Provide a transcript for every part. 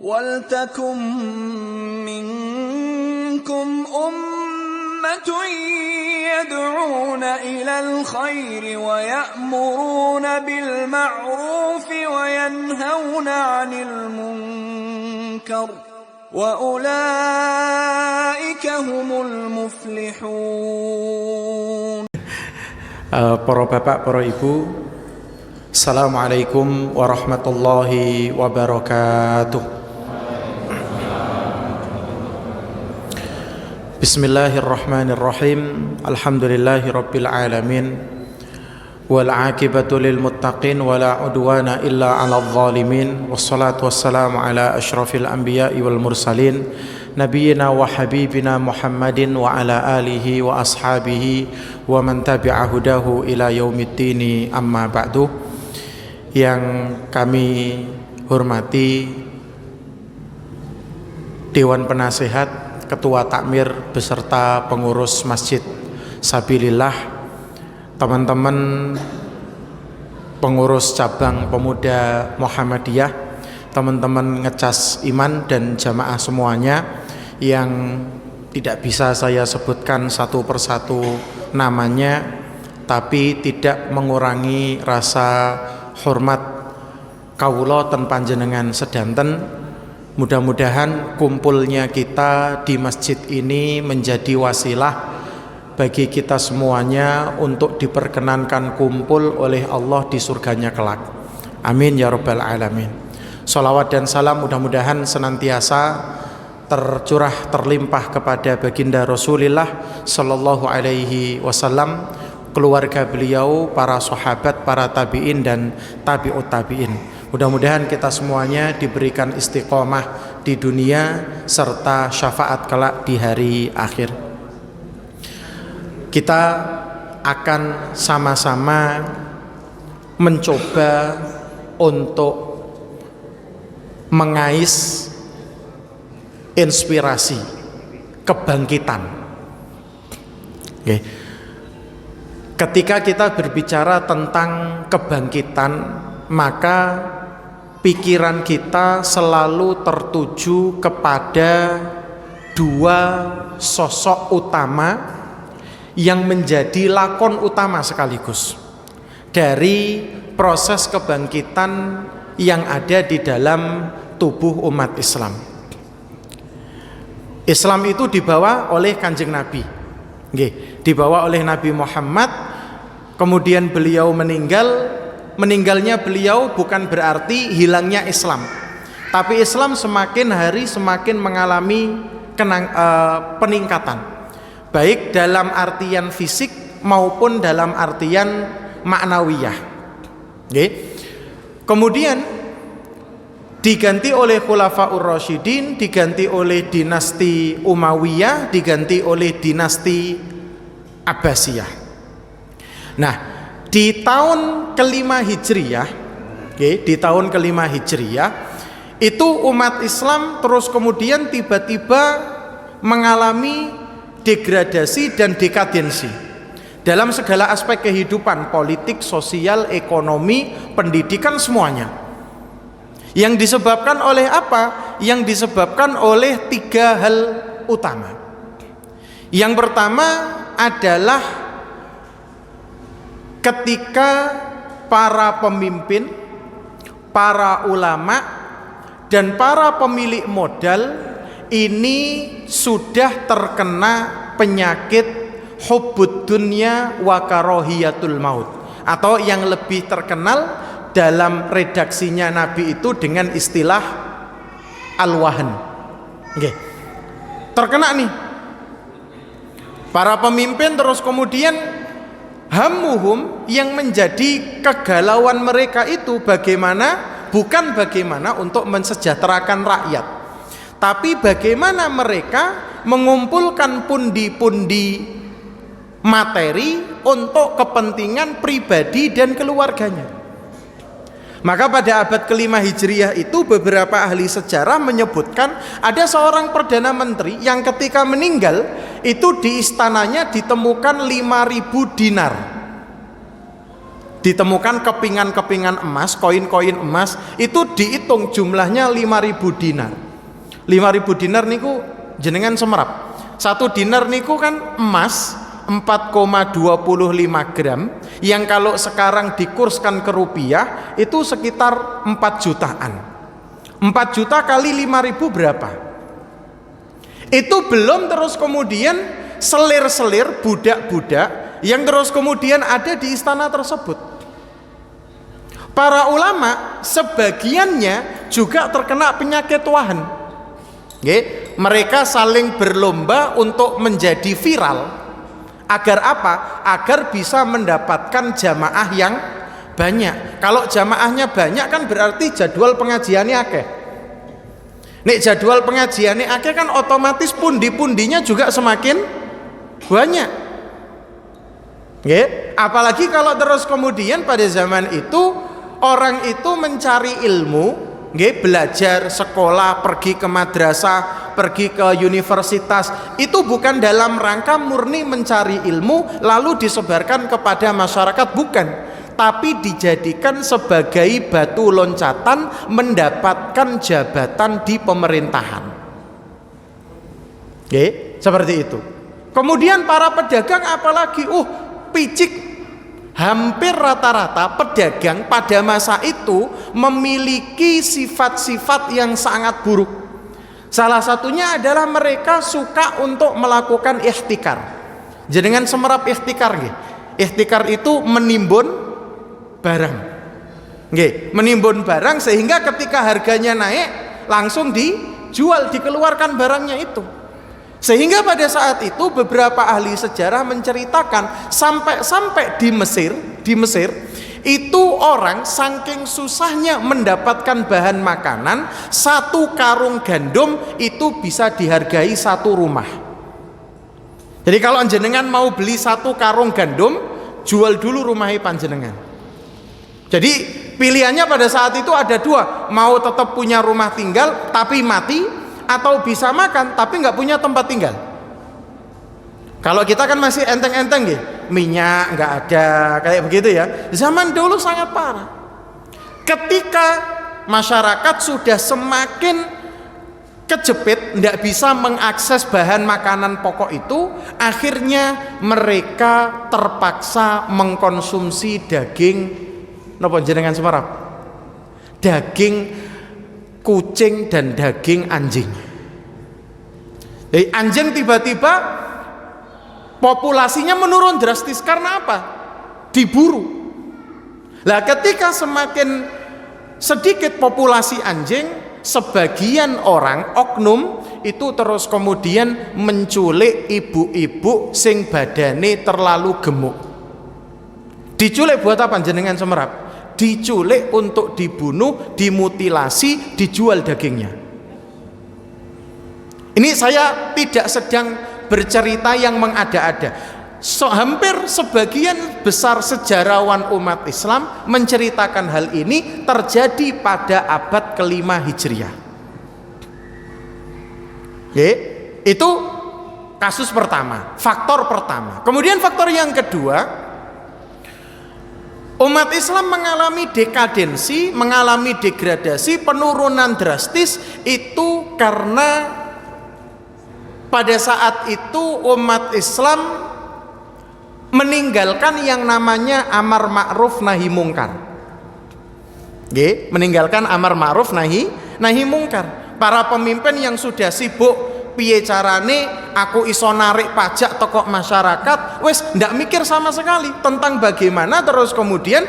وَلْتَكُن مِّنكُمْ أُمَّةٌ يَدْعُونَ إِلَى الْخَيْرِ وَيَأْمُرُونَ بِالْمَعْرُوفِ وَيَنْهَوْنَ عَنِ الْمُنكَرِ وَأُولَئِكَ هُمُ الْمُفْلِحُونَ. Para bapak, para ibu, Assalamualaikum warahmatullahi wabarakatuh. Bismillahirrahmanirrahim. Alhamdulillahi rabbil alamin. Wal aqibatu lil muttaqin wala udwana illa 'alal zalimin. Wassalatu wassalamu ala asyrafil anbiya'i wal mursalin nabiyyina wa habibina Muhammadin wa ala alihi wa ashabihi wa man tabi'a hudahu ila yaumiddini, amma ba'du. Yang kami hormati Dewan Penasehat, Ketua Takmir beserta pengurus Masjid Sabilillah, teman-teman pengurus cabang pemuda Muhammadiyah, teman-teman ngecas iman dan jamaah semuanya yang tidak bisa saya sebutkan satu persatu namanya, tapi tidak mengurangi rasa hormat kawula ten panjenengan sedanten. Mudah-mudahan kumpulnya kita di masjid ini menjadi wasilah bagi kita semuanya untuk diperkenankan kumpul oleh Allah di surganya kelak. Amin ya rabbal alamin. Sholawat dan salam mudah-mudahan senantiasa tercurah terlimpah kepada baginda Rasulullah sallallahu alaihi wasallam, keluarga beliau, para sahabat, para tabi'in dan tabi'ut tabi'in. Mudah-mudahan kita semuanya diberikan istiqomah di dunia serta syafaat kelak di hari akhir. Kita akan sama-sama mencoba untuk mengais inspirasi kebangkitan. Oke. Ketika kita berbicara tentang kebangkitan, maka pikiran kita selalu tertuju kepada dua sosok utama yang menjadi lakon utama sekaligus dari proses kebangkitan yang ada di dalam tubuh umat Islam. Islam itu dibawa oleh Kanjeng Nabi, dibawa oleh Nabi Muhammad. Kemudian beliau meninggalnya beliau bukan berarti hilangnya Islam, tapi Islam semakin hari semakin mengalami peningkatan, baik dalam artian fisik maupun dalam artian maknawiyah. Kemudian diganti oleh Khulafaur Rasyidin, diganti oleh dinasti Umayyah, diganti oleh dinasti Abbasiyah. Nah, di tahun kelima Hijriyah, di tahun kelima Hijriyah itu umat Islam terus kemudian tiba-tiba mengalami degradasi dan dekadensi dalam segala aspek kehidupan politik, sosial, ekonomi, pendidikan, semuanya. Yang disebabkan oleh apa? Yang disebabkan oleh tiga hal utama. Yang pertama adalah ketika para pemimpin, para ulama, dan para pemilik modal ini sudah terkena penyakit hubbud dunya wa karahiyatul maut, atau yang lebih terkenal dalam redaksinya Nabi itu dengan istilah al-wahn. Terkena nih para pemimpin, terus kemudian hammuhum, yang menjadi kegalauan mereka itu bukan bagaimana untuk mensejahterakan rakyat, tapi bagaimana mereka mengumpulkan pundi-pundi materi untuk kepentingan pribadi dan keluarganya. Maka pada abad kelima Hijriyah itu beberapa ahli sejarah menyebutkan ada seorang perdana menteri yang ketika meninggal itu di istananya ditemukan 5.000 dinar. ditemukan kepingan-kepingan emas, koin-koin emas, itu dihitung jumlahnya 5.000 dinar. 5.000 dinar niku jenengan semerap. 1 dinar niku kan emas 4,25 gram, yang kalau sekarang dikurskan ke rupiah itu sekitar 4 jutaan. 4 juta kali 5.000 berapa? Itu belum terus kemudian selir-selir budak-budak yang terus kemudian ada di istana tersebut. Para ulama sebagiannya juga terkena penyakit wahan. Mereka saling berlomba untuk menjadi viral. Agar apa? Agar bisa mendapatkan jamaah yang banyak. Kalau jamaahnya banyak kan berarti jadwal pengajiannya akeh. Nek jadwal pengajiannya akeh kan otomatis pundi-pundinya juga semakin banyak. Apalagi kalau terus kemudian pada zaman itu orang itu mencari ilmu, belajar, sekolah, pergi ke madrasah, pergi ke universitas, itu bukan dalam rangka murni mencari ilmu lalu disebarkan kepada masyarakat, bukan, tapi dijadikan sebagai batu loncatan mendapatkan jabatan di pemerintahan. Seperti itu. Kemudian para pedagang apalagi picik. Hampir rata-rata pedagang pada masa itu memiliki sifat-sifat yang sangat buruk. Salah satunya adalah mereka suka untuk melakukan ihtikar. Jenengan semerap ihtikar nggih. Ihtikar itu menimbun barang. Menimbun barang sehingga ketika harganya naik langsung dijual, dikeluarkan barangnya itu. Sehingga pada saat itu beberapa ahli sejarah menceritakan sampai di Mesir itu orang saking susahnya mendapatkan bahan makanan, 1 karung gandum itu bisa dihargai 1 rumah. Jadi kalau jenengan mau beli 1 karung gandum, jual dulu rumah panjenengan. Jadi pilihannya pada saat itu ada 2, mau tetap punya rumah tinggal tapi mati, atau bisa makan tapi nggak punya tempat tinggal. Kalau kita kan masih enteng-enteng minyak nggak ada kayak begitu ya. Zaman dulu sangat parah. Ketika masyarakat sudah semakin kejepit, nggak bisa mengakses bahan makanan pokok itu, akhirnya mereka terpaksa mengkonsumsi daging napa jenengan semarap? Daging kucing dan daging anjing. Jadi anjing tiba-tiba populasinya menurun drastis karena apa? Diburu. Lah ketika semakin sedikit populasi anjing, sebagian orang oknum itu terus kemudian menculik ibu-ibu sing badane terlalu gemuk. Diculik buat apa jenengan semerap? Diculik untuk dibunuh, dimutilasi, dijual dagingnya. Ini saya tidak sedang bercerita yang mengada-ada. Hampir sebagian besar sejarawan umat Islam menceritakan hal ini terjadi pada abad ke-5 Hijriah. Itu kasus pertama, faktor pertama. Kemudian faktor yang kedua, umat Islam mengalami dekadensi, mengalami degradasi, penurunan drastis itu karena pada saat itu umat Islam meninggalkan yang namanya amar ma'ruf nahi mungkar. Meninggalkan amar ma'ruf nahi mungkar. Para pemimpin yang sudah sibuk piye carane aku iso narik pajak toko masyarakat, wis ndak mikir sama sekali tentang bagaimana terus kemudian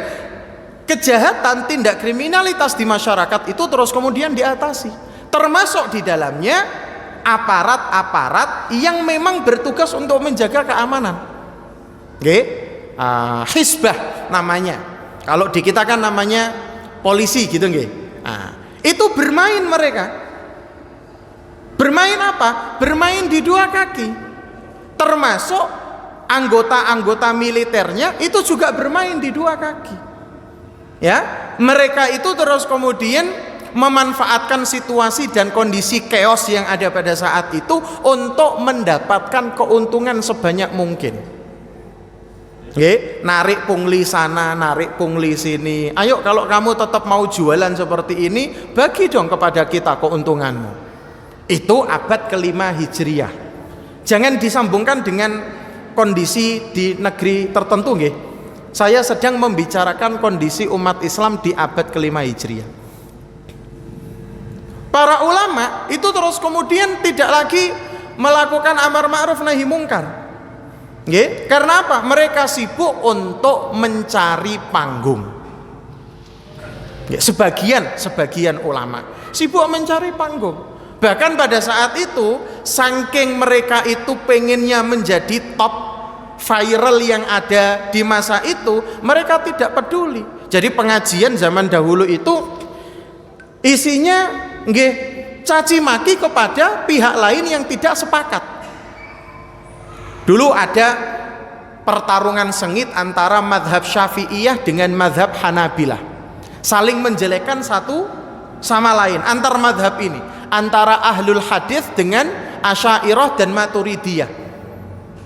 kejahatan, tindak kriminalitas di masyarakat itu terus kemudian diatasi, termasuk di dalamnya aparat-aparat yang memang bertugas untuk menjaga keamanan. Hizbah namanya, kalau di kita kan namanya polisi gitu nggih. Itu bermain mereka. Bermain apa? Bermain di 2 kaki. Termasuk anggota-anggota militernya itu juga bermain di 2 kaki. Mereka itu terus kemudian memanfaatkan situasi dan kondisi chaos yang ada pada saat itu untuk mendapatkan keuntungan sebanyak mungkin. Narik pungli sana, narik pungli sini. Ayo kalau kamu tetap mau jualan seperti ini, bagi dong kepada kita keuntunganmu. Itu abad ke-5 Hijriah. Jangan disambungkan dengan kondisi di negeri tertentu nggih. Saya sedang membicarakan kondisi umat Islam di abad ke-5 Hijriah. Para ulama itu terus kemudian tidak lagi melakukan amar ma'ruf nahi mungkar. Karena apa? Mereka sibuk untuk mencari panggung. Sebagian ulama sibuk mencari panggung. Bahkan pada saat itu, saking mereka itu pengennya menjadi top viral yang ada di masa itu, mereka tidak peduli. Jadi pengajian zaman dahulu itu isinya caci maki kepada pihak lain yang tidak sepakat. Dulu ada pertarungan sengit antara madhab Syafi'iyah dengan madhab Hanabilah, saling menjelekkan satu sama lain antar madhab ini, antara ahlul hadis dengan Asy'ariyah dan Maturidiyah,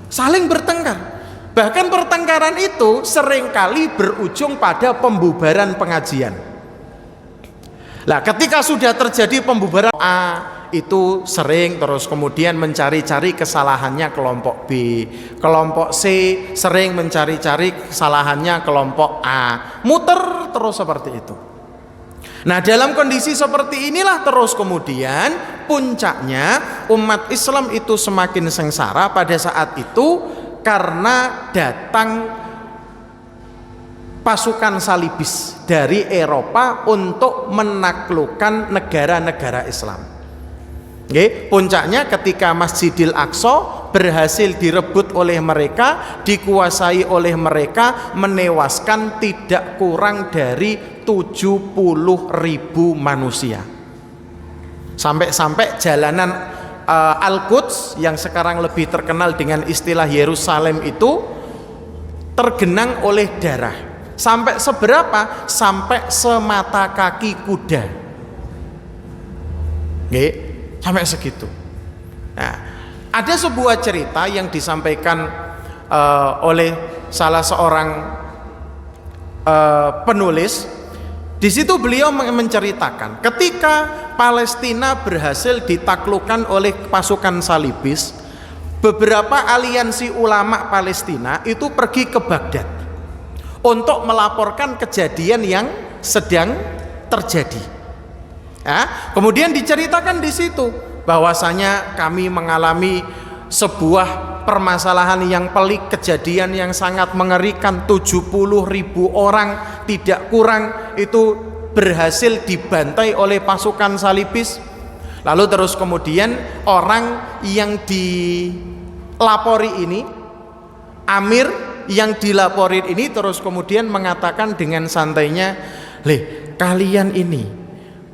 saling bertengkar. Bahkan pertengkaran itu seringkali berujung pada pembubaran pengajian. Nah, ketika sudah terjadi pembubaran A, itu sering terus kemudian mencari-cari kesalahannya kelompok B, kelompok C sering mencari-cari kesalahannya kelompok A, muter terus seperti itu. Nah, dalam kondisi seperti inilah terus kemudian puncaknya umat Islam itu semakin sengsara pada saat itu karena datang pasukan salibis dari Eropa untuk menaklukkan negara-negara Islam. Puncaknya ketika Masjidil Aqsa berhasil direbut oleh mereka, dikuasai oleh mereka, menewaskan tidak kurang dari 70.000 manusia. Sampai-sampai jalanan Al-Quds yang sekarang lebih terkenal dengan istilah Yerusalem itu tergenang oleh darah. Sampai seberapa? Sampai semata kaki kuda. Sampai segitu. Nah, ada sebuah cerita yang disampaikan oleh salah seorang penulis. Di situ beliau menceritakan ketika Palestina berhasil ditaklukkan oleh pasukan salibis, beberapa aliansi ulama Palestina itu pergi ke Baghdad untuk melaporkan kejadian yang sedang terjadi. Kemudian diceritakan di situ bahwasanya kami mengalami sebuah permasalahan yang pelik, kejadian yang sangat mengerikan. 70.000 orang tidak kurang itu berhasil dibantai oleh pasukan salibis. Lalu terus kemudian orang yang dilapori ini, amir yang dilaporin ini terus kemudian mengatakan dengan santainya, kalian ini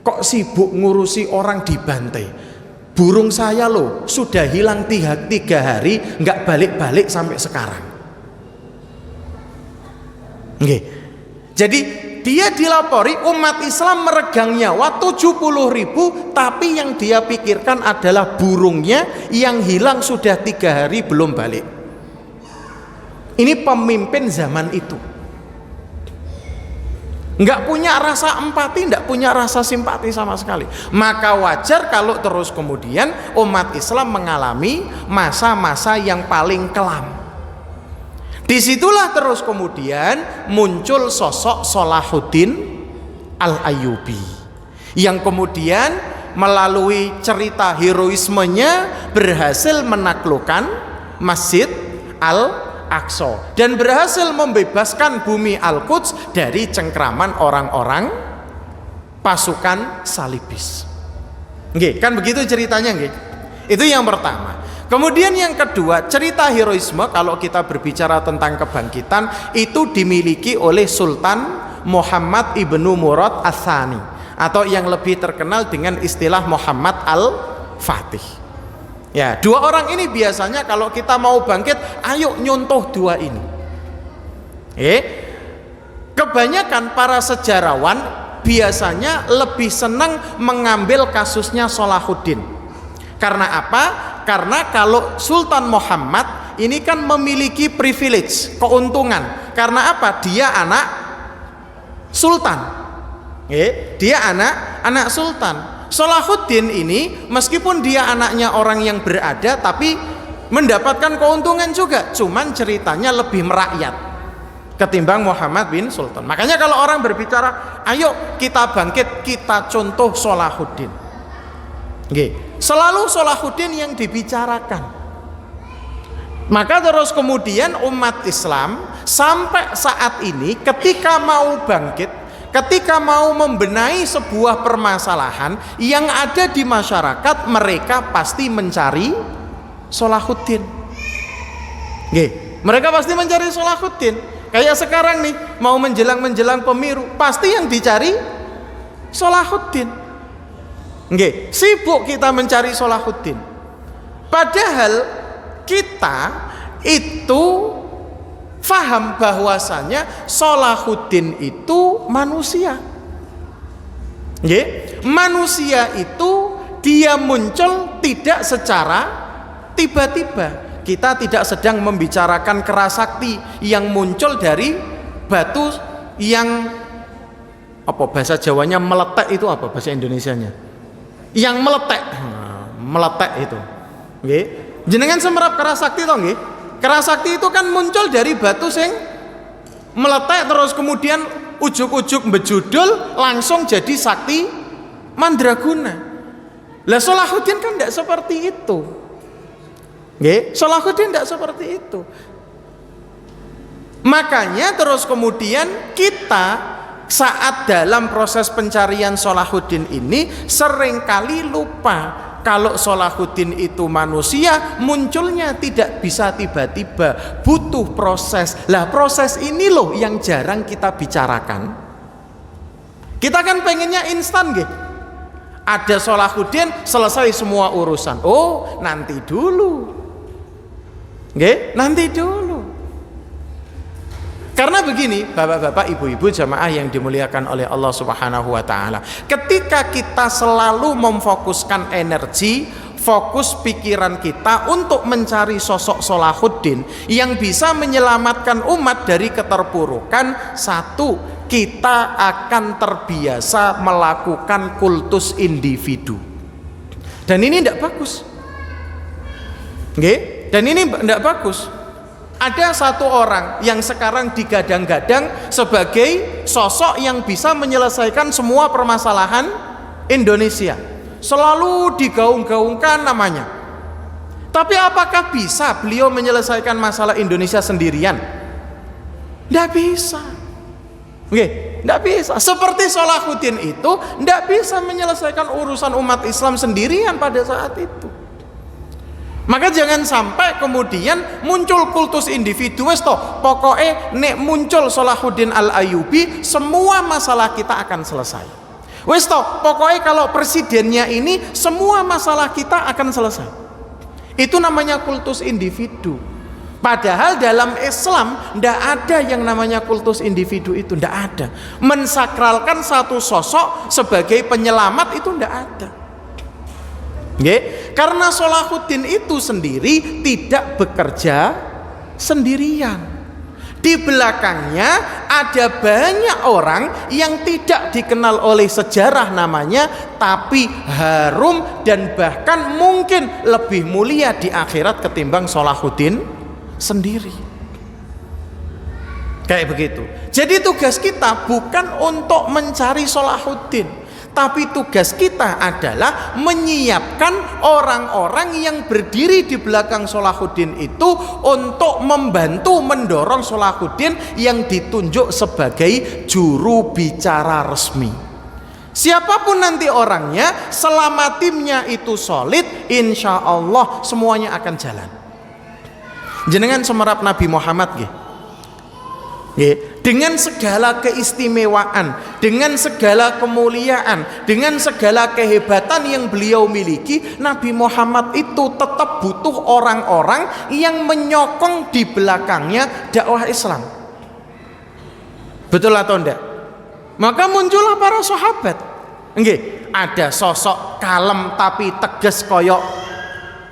kok sibuk ngurusi orang dibantai? Burung saya loh sudah hilang 3 hari nggak balik-balik sampai sekarang. Jadi dia dilapori umat Islam meregang nyawa 70.000, tapi yang dia pikirkan adalah burungnya yang hilang sudah 3 hari belum balik. Ini pemimpin zaman itu, nggak punya rasa empati, nggak punya rasa simpati sama sekali. Maka wajar kalau terus kemudian umat Islam mengalami masa-masa yang paling kelam. Disitulah terus kemudian muncul sosok Salahuddin Al-Ayyubi yang kemudian melalui cerita heroismenya berhasil menaklukkan Masjid Al-Aqsa dan berhasil membebaskan bumi Al-Quds dari cengkraman orang-orang pasukan salibis. Kan begitu ceritanya. Itu yang pertama. Kemudian yang kedua, cerita heroisme kalau kita berbicara tentang kebangkitan itu dimiliki oleh Sultan Muhammad ibnu Murad Ats-Tsani atau yang lebih terkenal dengan istilah Muhammad Al-Fatih. Ya, 2 orang ini biasanya kalau kita mau bangkit, ayo nyontoh 2 ini. Kebanyakan para sejarawan biasanya lebih senang mengambil kasusnya Salahuddin. Karena apa? Karena kalau Sultan Muhammad ini kan memiliki privilege, keuntungan. Karena apa? Dia anak sultan. Dia anak sultan. Salahuddin ini meskipun dia anaknya orang yang berada, tapi mendapatkan keuntungan juga. Cuman ceritanya lebih merakyat ketimbang Muhammad bin Sultan. Makanya kalau orang berbicara, ayo kita bangkit, kita contoh Salahuddin. Selalu Salahuddin yang dibicarakan. Maka terus kemudian umat Islam sampai saat ini ketika mau bangkit, ketika mau membenahi sebuah permasalahan yang ada di masyarakat, mereka pasti mencari Salahuddin. Mereka pasti mencari Salahuddin. Kayak sekarang nih, mau menjelang pemilu, pasti yang dicari Salahuddin. Sibuk kita mencari Salahuddin. Padahal kita itu faham bahwasanya Salahuddin itu manusia. Manusia itu dia muncul tidak secara tiba-tiba. Kita tidak sedang membicarakan kerasakti yang muncul dari batu yang apa bahasa Jawanya meletek, itu apa bahasa Indonesianya? Yang meletek itu. Jenengan semerap kerasakti toh nggih? Kerasakti itu kan muncul dari batu sing meletek terus kemudian ujuk-ujuk bejudul langsung jadi sakti mandraguna. Lah Salahuddin kan tidak seperti itu. Salahuddin tidak seperti itu. Makanya terus kemudian kita saat dalam proses pencarian Salahuddin ini seringkali lupa kalau Salahuddin itu manusia, munculnya tidak bisa tiba-tiba, butuh proses. Lah proses ini loh yang jarang kita bicarakan. Kita kan pengennya instan gitu. Ada Salahuddin selesai semua urusan. Oh nanti dulu. Nanti dulu. Karena begini, bapak-bapak, ibu-ibu, jamaah yang dimuliakan oleh Allah Subhanahu wa taala. Ketika kita selalu memfokuskan energi, fokus pikiran kita untuk mencari sosok Salahuddin yang bisa menyelamatkan umat dari keterpurukan, satu, kita akan terbiasa melakukan kultus individu. Dan ini tidak bagus. Dan ini tidak bagus. Ada satu orang yang sekarang digadang-gadang sebagai sosok yang bisa menyelesaikan semua permasalahan Indonesia. Selalu digaung-gaungkan namanya. Tapi apakah bisa beliau menyelesaikan masalah Indonesia sendirian? Tidak bisa. Tidak bisa. Seperti Salahuddin itu tidak bisa menyelesaikan urusan umat Islam sendirian pada saat itu. Maka jangan sampai kemudian muncul kultus individu. Pokoknya nek muncul Salahuddin Al-Ayyubi, semua masalah kita akan selesai. Pokoknya kalau presidennya ini, semua masalah kita akan selesai. Itu namanya kultus individu. Padahal dalam Islam tidak ada yang namanya kultus individu itu, tidak ada. Mensakralkan satu sosok sebagai penyelamat itu tidak ada. Karena Salahuddin itu sendiri tidak bekerja sendirian. Di belakangnya ada banyak orang yang tidak dikenal oleh sejarah namanya, tapi harum dan bahkan mungkin lebih mulia di akhirat ketimbang Salahuddin sendiri. Kayak begitu. Jadi tugas kita bukan untuk mencari Salahuddin, tapi tugas kita adalah menyiapkan orang-orang yang berdiri di belakang Salahuddin itu untuk membantu mendorong Salahuddin yang ditunjuk sebagai juru bicara resmi. Siapapun nanti orangnya, selama timnya itu solid, insya Allah semuanya akan jalan. Jenengan semerap Nabi Muhammad dengan segala keistimewaan, dengan segala kemuliaan, dengan segala kehebatan yang beliau miliki, Nabi Muhammad itu tetap butuh orang-orang yang menyokong di belakangnya dakwah Islam. Betul atau enggak? Maka muncullah para sahabat. Ada sosok kalem tapi tegas koyok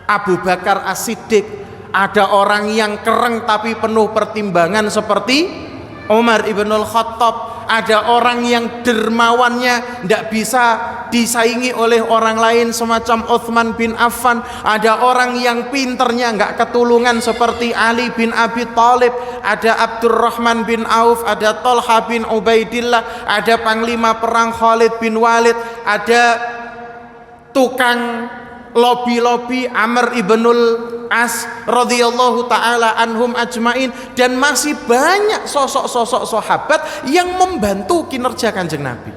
Abu Bakar As-Siddiq, Ada orang yang kereng tapi penuh pertimbangan seperti Umar ibnul Khattab. Ada orang yang dermawannya tidak bisa disaingi oleh orang lain semacam Uthman bin Affan. Ada orang yang pinternya nggak ketulungan seperti Ali bin Abi Thalib. Ada Abdurrahman bin Auf, ada Talha bin Ubaidillah, ada panglima perang Khalid bin Walid, ada tukang lobi-lobi Amr ibnul As radhiyallahu taala anhum ajmain, dan masih banyak sosok-sosok sahabat yang membantu kinerja Kanjeng Nabi.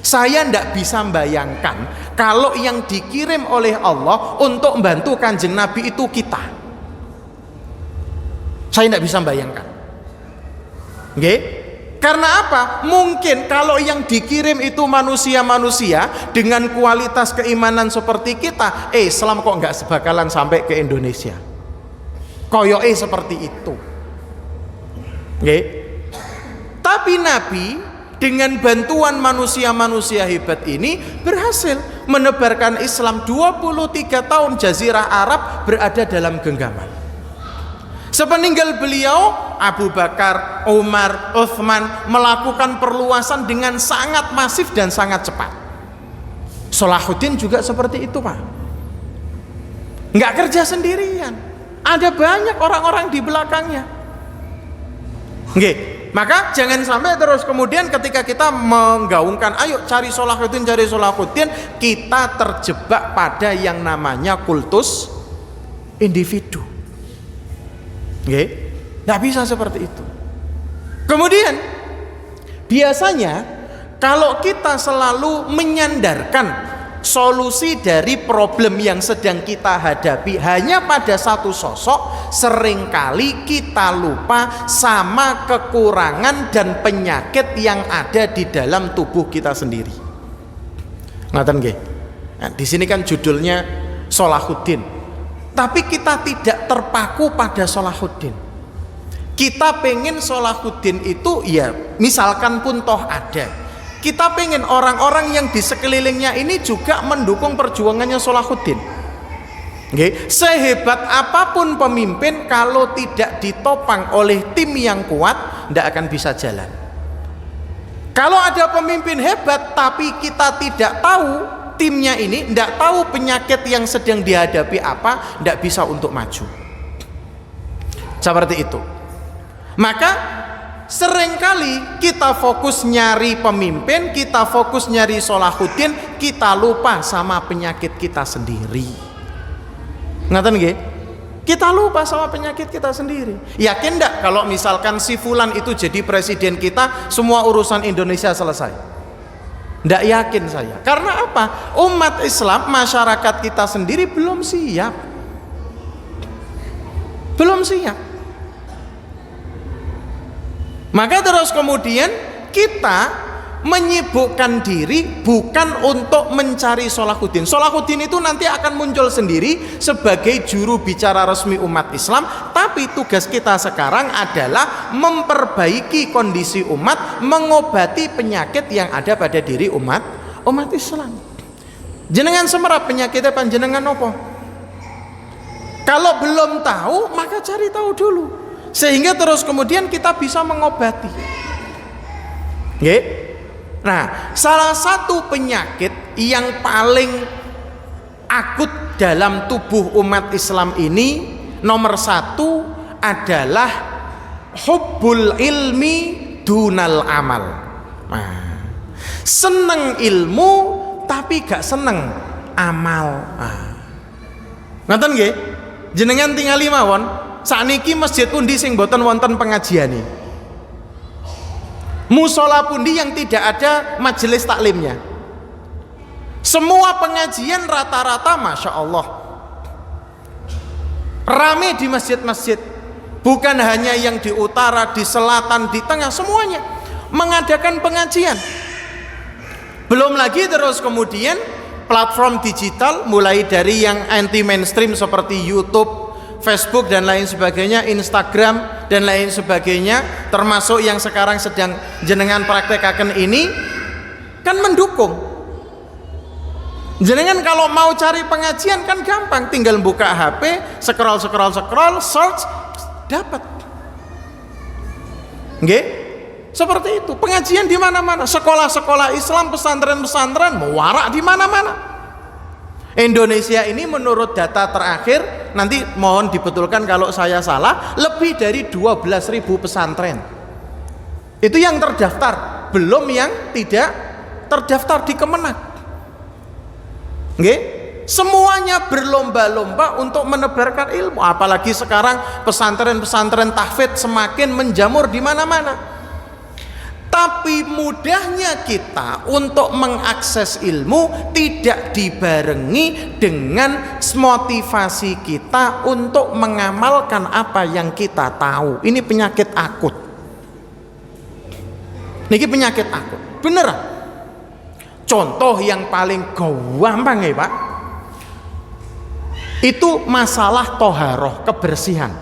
Saya tidak bisa membayangkan kalau yang dikirim oleh Allah untuk membantu Kanjeng Nabi itu kita. Saya tidak bisa membayangkan. Oke? Karena apa? Mungkin kalau yang dikirim itu manusia-manusia dengan kualitas keimanan seperti kita, Islam kok nggak sebakalan sampai ke Indonesia. Koyoke seperti itu. Oke? Tapi Nabi dengan bantuan manusia-manusia hebat ini berhasil menebarkan Islam. 23 tahun Jazirah Arab berada dalam genggaman. Sepeninggal beliau, Abu Bakar, Umar, Uthman melakukan perluasan dengan sangat masif dan sangat cepat. Salahuddin juga seperti itu, Pak. Nggak kerja sendirian, ada banyak orang-orang di belakangnya. Oke, maka jangan sampai terus kemudian ketika kita menggaungkan ayo cari Salahuddin, kita terjebak pada yang namanya kultus individu. Oke, nggak bisa seperti itu. Kemudian biasanya kalau kita selalu menyandarkan solusi dari problem yang sedang kita hadapi hanya pada satu sosok, seringkali kita lupa sama kekurangan dan penyakit yang ada di dalam tubuh kita sendiri. Ngaten nggih. Nah, di sini kan judulnya Salahuddin. Tapi kita tidak terpaku pada Salahuddin. Kita pengen Salahuddin itu ya misalkan pun toh ada, kita pengen orang-orang yang di sekelilingnya ini juga mendukung perjuangannya Salahuddin. Okay. Sehebat apapun pemimpin, kalau tidak ditopang oleh tim yang kuat, tidak akan bisa jalan. Kalau ada pemimpin hebat tapi kita tidak tahu timnya ini, tidak tahu penyakit yang sedang dihadapi apa, tidak bisa untuk maju. Seperti itu. Maka seringkali kita fokus nyari pemimpin, kita fokus nyari Salahuddin, kita lupa sama penyakit kita sendiri. Ngaten nggih? Kita lupa sama penyakit kita sendiri. Yakin enggak kalau misalkan si fulan itu jadi presiden kita, semua urusan Indonesia selesai? Tidak yakin saya. Karena apa? Umat Islam, masyarakat kita sendiri belum siap. Belum siap. Maka terus kemudian kita menyibukkan diri bukan untuk mencari Salahuddin. Salahuddin itu nanti akan muncul sendiri sebagai juru bicara resmi umat Islam. Tapi tugas kita sekarang adalah memperbaiki kondisi umat, mengobati penyakit yang ada pada diri umat Islam. Jenengan semerap penyakitnya panjenengan apa? Kalau belum tahu, maka cari tahu dulu, sehingga terus kemudian kita bisa mengobati. Nggih? Nah, salah satu penyakit yang paling akut dalam tubuh umat Islam ini, nomor satu adalah hubbul ilmi dunal amal. Nah, seneng ilmu tapi gak seneng amal. Ngoten nggih? Jenengan tingali mawon, sakniki masjid pundi sing boten wonten pengajiane? Musola pundi yang tidak ada majelis taklimnya? Semua pengajian rata-rata Masya Allah rame di masjid-masjid. Bukan hanya yang di utara, di selatan, di tengah, semuanya mengadakan pengajian. Belum lagi terus kemudian platform digital, mulai dari yang anti mainstream seperti YouTube, Facebook dan lain sebagainya, Instagram dan lain sebagainya, termasuk yang sekarang sedang jenengan praktekaken ini, kan mendukung. Jenengan kalau mau cari pengajian kan gampang, tinggal buka HP, scroll, search, dapat. Nggih? Seperti itu. Pengajian di mana-mana, sekolah-sekolah Islam, pesantren-pesantren mewarak di mana-mana. Indonesia ini menurut data terakhir, nanti mohon dibetulkan kalau saya salah, lebih dari 12.000 pesantren. Itu yang terdaftar, belum yang tidak terdaftar di Kemenak. Nggih? Semuanya berlomba-lomba untuk menebarkan ilmu, apalagi sekarang pesantren-pesantren tahfidz semakin menjamur di mana-mana. Tapi mudahnya kita untuk mengakses ilmu tidak dibarengi dengan motivasi kita untuk mengamalkan apa yang kita tahu. Ini penyakit akut. Niki penyakit akut. Beneran. Contoh yang paling gampang ya Pak, itu masalah toharoh, kebersihan.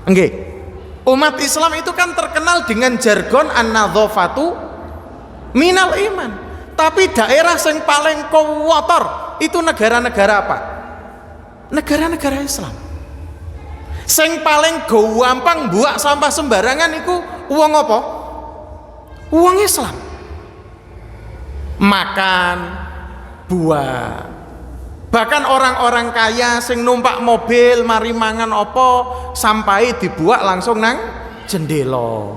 Nggih. Umat Islam itu kan terkenal dengan jargon an-nadzafatu minal iman. Tapi daerah yang paling kotor itu negara-negara apa? Negara-negara Islam. Sing paling gampang buang sampah sembarangan itu uang apa? Uang Islam. Makan, buah. Bahkan orang-orang kaya sing numpak mobil mari mangan opo sampai dibuat langsung nang jendela.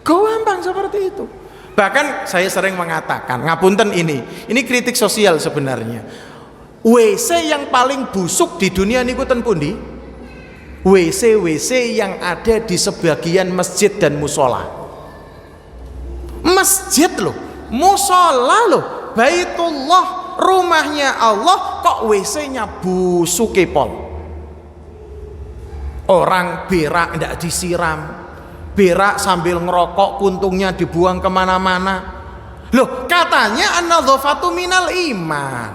Gampang seperti itu. Bahkan saya sering mengatakan, ngapunten ini kritik sosial sebenarnya. WC yang paling busuk di dunia niku ten pundi? WC yang ada di sebagian masjid dan musola. Masjid loh, musola loh, Baitullah, rumahnya Allah, kok WC-nya busuk kepol. Orang berak tidak disiram, berak sambil ngerokok, puntungnya dibuang kemana-mana. Loh, katanya an-nadzafatu minal iman.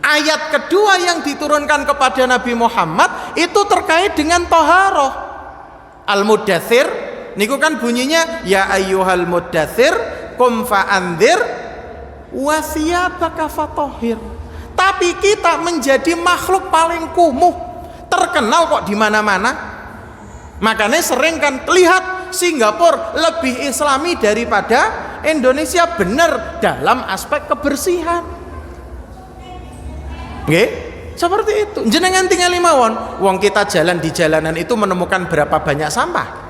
Ayat kedua yang diturunkan kepada Nabi Muhammad itu terkait dengan toharoh. Al-Muddatsir niku kan bunyinya ya ayyuhal muddatsir qum fa'andzir wasiyabaka fatahhir. Tapi kita menjadi makhluk paling kumuh, terkenal kok di mana-mana. Makanya sering kan lihat Singapura lebih islami daripada Indonesia, benar dalam aspek kebersihan. Nggih, seperti itu. Jenengan tinggal mawon, wong kita jalan di jalanan itu menemukan berapa banyak sampah.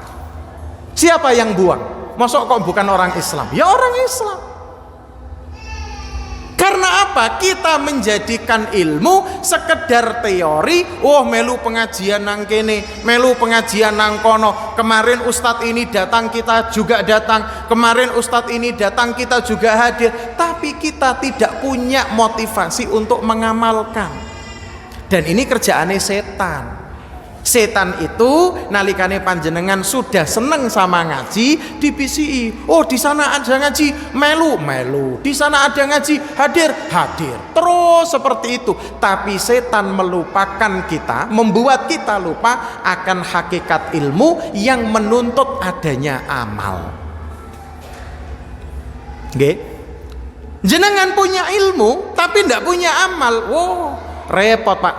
Siapa yang buang? Mosok kok bukan orang Islam? Ya orang Islam. Karena apa? Kita menjadikan ilmu sekedar teori. Oh, melu pengajian nang kene, melu pengajian nang kono. Kemarin ustadz ini datang, kita juga datang. Kemarin ustadz ini datang, kita juga hadir. Tapi kita tidak punya motivasi untuk mengamalkan. Dan ini kerjaannya setan. Setan itu nalikane panjenengan sudah seneng sama ngaji, dibisiki, oh di sana ada ngaji, melu, di sana ada ngaji, hadir, terus seperti itu. Tapi setan melupakan kita, membuat kita lupa akan hakikat ilmu yang menuntut adanya amal. Nggih. Jenengan punya ilmu tapi tidak punya amal, wow, repot Pak.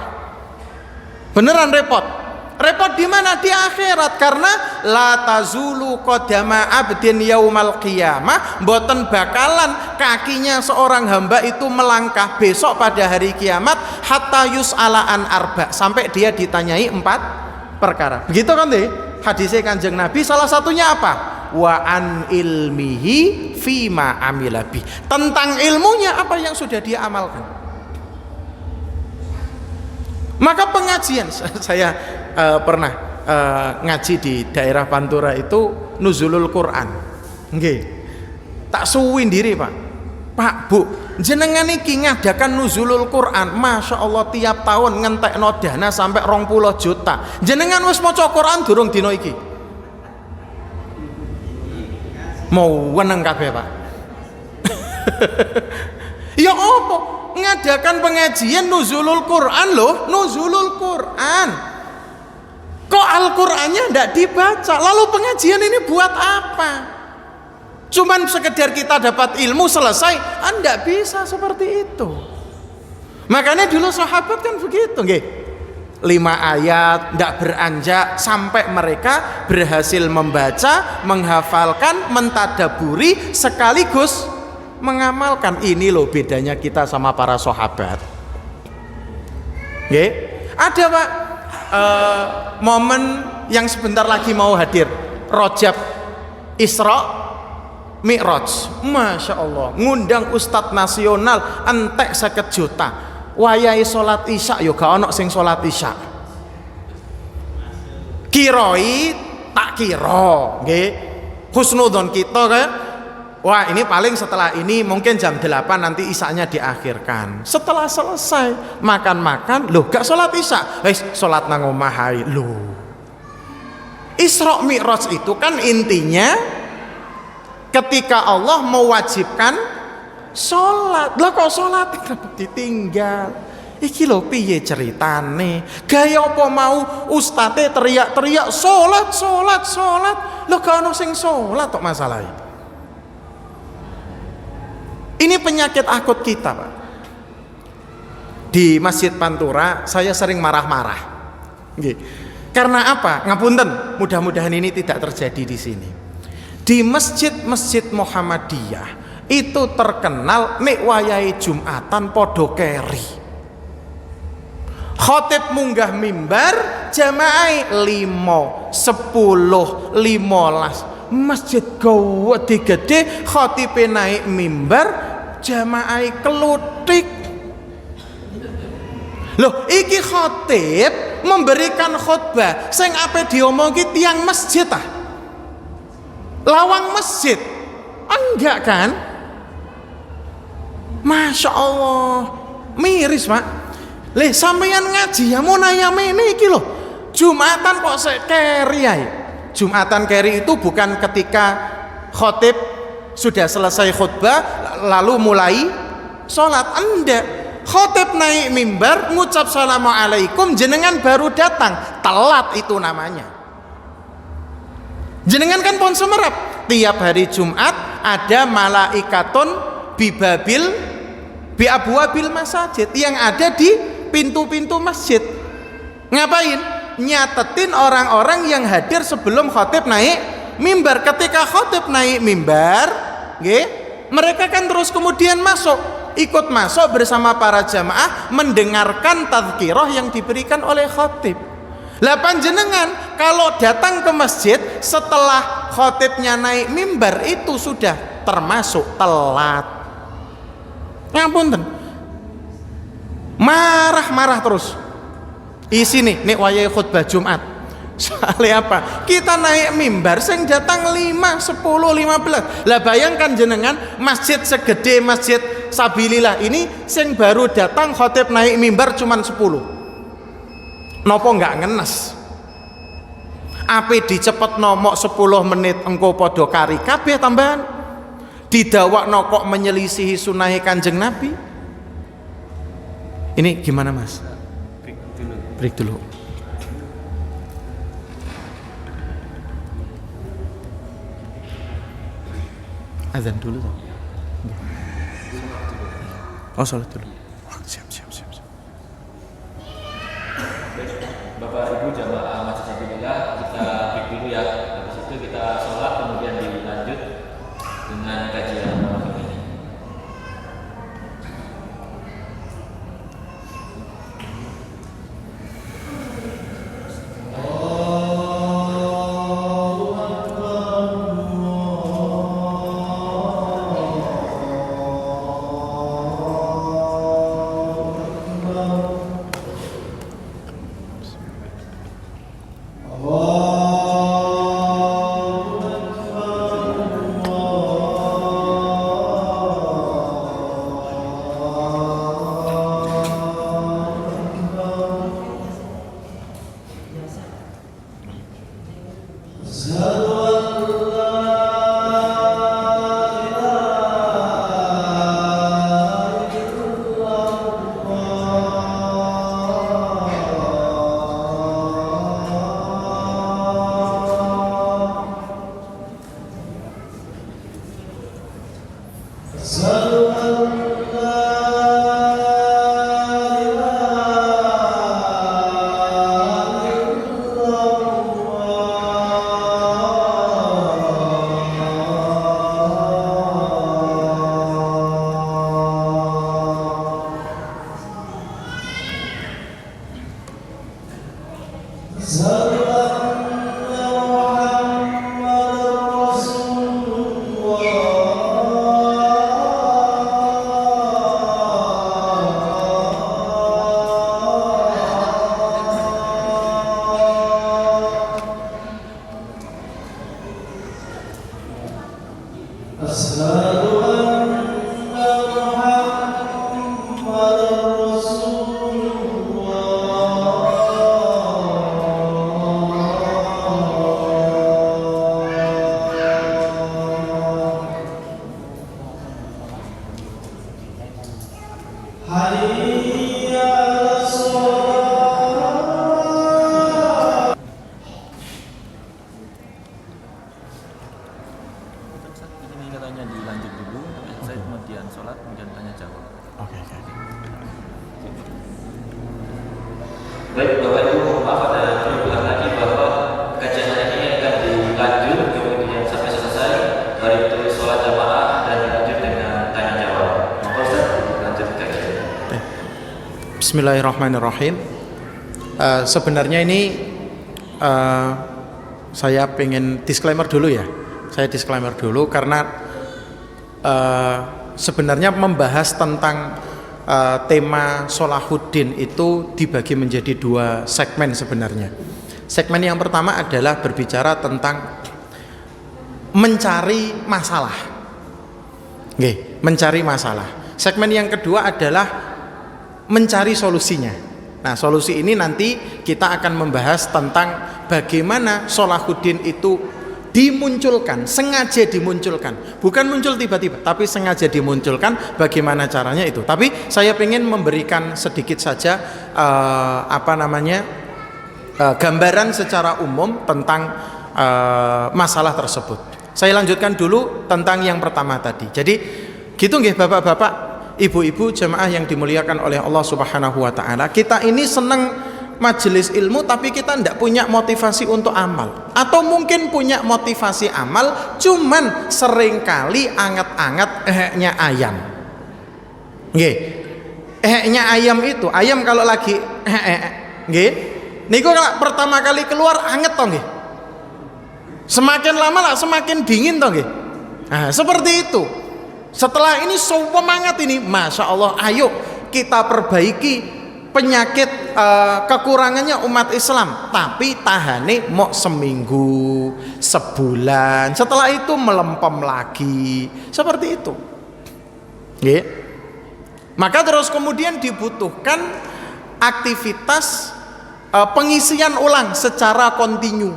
Beneran repot. Repot di mana? Di akhirat. Karena la tazulu qadama abdin yaumal qiyamah, mboten bakalan kakinya seorang hamba itu melangkah besok pada hari kiamat hatta yus'ala an arba, sampai dia ditanyai 4 perkara. Begitu kan deh hadisnya Kanjeng Nabi, salah satunya apa? Wa an ilmihi fima amila bi, tentang ilmunya apa yang sudah dia amalkan. Maka pengajian, saya pernah ngaji di daerah Pantura itu nuzulul Quran. Nggih. Tak suwin diri, Pak. Pak, Bu, jenengan iki ngadakan nuzulul Quran, Masya Allah tiap tahun ngentekno dana sampai 20 juta. Jenengan wis maca Quran durung dina iki? Mau weneng kabeh, Pak. Ya apa? Ngadakan pengajian nuzulul Quran loh, nuzulul Quran. Kok Al-Qur'annya tidak dibaca? Lalu pengajian ini buat apa? Cuman sekedar kita dapat ilmu selesai? Anda bisa seperti itu. Makanya dulu sahabat kan begitu, nggih. 5 ayat ndak beranjak sampai mereka berhasil membaca, menghafalkan, mentadaburi sekaligus mengamalkan. Ini loh bedanya kita sama para sahabat. Nggih. Ada Pak momen yang sebentar lagi mau hadir, Rajab Isra Mi'raj. Masya Allah, ngundang ustadz nasional entek 50 juta. Wayahe salat isya ya gak ono sing salat isya. Kiroi tak kira, nggih. Husnudzon kita kan. Wah, ini paling setelah ini mungkin jam 8 nanti isyanya diakhirkan. Setelah selesai makan-makan, loh gak salat isya. Wis salat nang omah ae. Loh. Isra Mi'raj itu kan intinya ketika Allah mewajibkan sholat. Lah kok sholat ditinggal? Iki lho piye ceritane? Gaya apa mau ustate teriak-teriak sholat. Lah gak ono sing sholat kok masalahnya. Ini penyakit akut kita, Pak. Di Masjid Pantura saya sering marah-marah. Nggih. Karena apa? Ngapunten, mudah-mudahan ini tidak terjadi di sini. Di masjid-masjid Muhammadiyah itu terkenal nek wayahe Jumatan podo keri. Khotib munggah mimbar jamaah 5, 10, 15. Masjid gede khotibe naik mimbar jamaah kelutik. Loh, iki khotib memberikan khutbah sing ape diomongi tiang masjid ah. Lawang masjid. Enggak kan? Masya Allah, miris Pak. Leh sampeyan ngaji ya mau nayame ini iki loh. Jumatan kok sekeri ae. Jumatan keri itu bukan ketika khotib sudah selesai khutbah lalu mulai sholat. Enggak. Khotib naik mimbar ngucap assalamualaikum jenengan baru datang, telat itu namanya. Jenengan kan pun semerap. Tiap hari Jumat ada malaikatun bi abwabil masajid yang ada di pintu-pintu masjid. Ngapain? Nyatetin orang-orang yang hadir sebelum khotib naik mimbar. Ketika khotib naik mimbar, nggih, mereka kan terus kemudian ikut masuk bersama para jamaah mendengarkan tazkirah yang diberikan oleh khotib. Lah panjenengan kalau datang ke masjid setelah khotibnya naik mimbar itu sudah termasuk telat. Ngapunten. Marah-marah terus. Isi nek wayahe khutbah Jumat. Soalnya apa? Kita naik mimbar sing datang 5, 10, 15. Lah bayangkan jenengan masjid segede masjid Sabilillah ini sing baru datang khotib naik mimbar cuman 10. Nopo nggak ngenes? Ape dicepet nomok 10 menit engko podo kari kabeh tambahan. Didawak nokok menyelisihi sunahe Kanjeng Nabi. Ini gimana Mas? Break dulu. Azan dulu toh. Oh, salat dulu. Siap. Bapak Ibu jamaah Masjid Sabilillah, kita break dulu ya. Habis itu kita sholat kemudian dilanjut dengan kajian malam ini. Allah Ini katanya dilanjut dulu, saya kemudian sholat, kemudian tanya jawab. Oke. Baik, Bapak Ibu, mohon maaf ada perubahan lagi bahwa kajian hari ini akan dilanjut kemudian sampai selesai, baik itu sholat jamaah dan dilanjut dengan tanya jawab. Monggo Ustaz, lanjut kajian. Bismillahirrahmanirrahim. Sebenarnya ini saya pengen disclaimer dulu ya. Saya disclaimer dulu karena sebenarnya membahas tentang tema Sholahuddin itu dibagi menjadi dua segmen sebenarnya. Segmen yang pertama adalah berbicara tentang mencari masalah. Oke, mencari masalah. Segmen yang kedua adalah mencari solusinya. Nah, solusi ini nanti kita akan membahas tentang bagaimana Sholahuddin itu dimunculkan, sengaja dimunculkan, bukan muncul tiba-tiba, tapi sengaja dimunculkan. Bagaimana caranya itu? Tapi saya ingin memberikan sedikit saja gambaran secara umum tentang masalah tersebut. Saya lanjutkan dulu tentang yang pertama tadi. Jadi gitu nggih bapak-bapak, ibu-ibu jemaah yang dimuliakan oleh Allah Subhanahu wa taala. Kita ini senang majelis ilmu tapi kita tidak punya motivasi untuk amal, atau mungkin punya motivasi amal cuman seringkali anget-anget eheknya ayam. Nggih. Eheknya ayam itu, ayam kalau lagi nggih, niku kalau pertama kali keluar anget toh nggih. Semakin lama lah semakin dingin toh nggih. Nah, seperti itu. Setelah ini semangat ini, Masya Allah, ayo kita perbaiki penyakit kekurangannya umat Islam, tapi tahane mau seminggu, sebulan, setelah itu melempem lagi, seperti itu. Nggih. Maka terus kemudian dibutuhkan aktivitas pengisian ulang secara kontinu.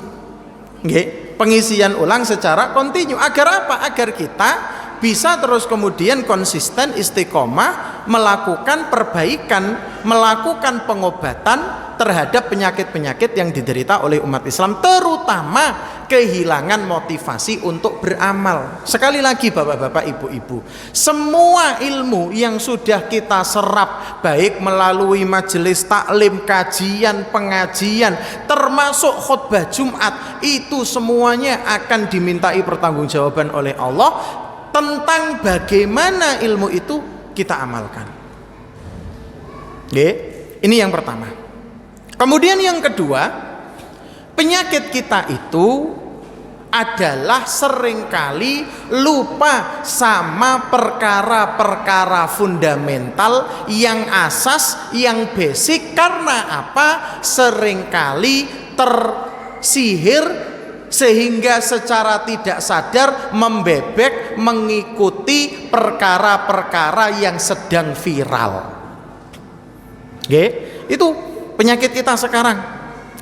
Nggih, pengisian ulang secara kontinu agar apa? Agar kita bisa terus kemudian konsisten istiqomah melakukan perbaikan, melakukan pengobatan terhadap penyakit-penyakit yang diderita oleh umat Islam, terutama kehilangan motivasi untuk beramal. Sekali lagi bapak-bapak, ibu-ibu, semua ilmu yang sudah kita serap baik melalui majelis taklim, kajian, pengajian, termasuk khutbah Jumat, itu semuanya akan dimintai pertanggungjawaban oleh Allah tentang bagaimana ilmu itu kita amalkan. Oke, ini yang pertama. Kemudian yang kedua, penyakit kita itu adalah seringkali lupa sama perkara-perkara fundamental yang asas, yang basic. Karena apa? Seringkali tersihir sehingga secara tidak sadar membebek mengikuti perkara-perkara yang sedang viral. Oke, itu penyakit kita sekarang,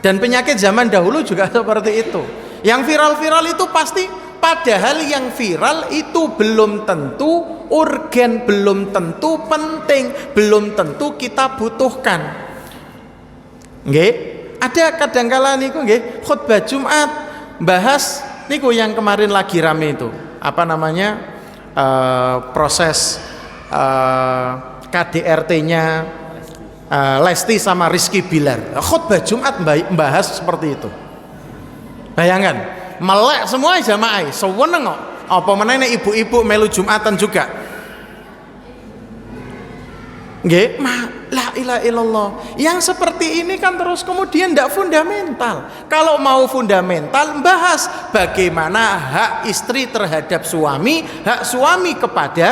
dan penyakit zaman dahulu juga seperti itu. Yang viral-viral itu pasti, padahal yang viral itu belum tentu urgen, belum tentu penting, belum tentu kita butuhkan. Nggih, ada kadangkala niku nggih khutbah Jumat bahas niku yang kemarin lagi rame itu, apa namanya, proses KDRT-nya Lesti sama Rizky Bilar. Khutbah Jumat membahas seperti itu. Bayangkan, melek semua jamaah, seweneng kok. Apa menene ibu-ibu melu Jumatan juga. Nggih, La ilaha illallah. Yang seperti ini kan terus kemudian tidak fundamental. Kalau mau fundamental, bahas bagaimana hak istri terhadap suami, hak suami kepada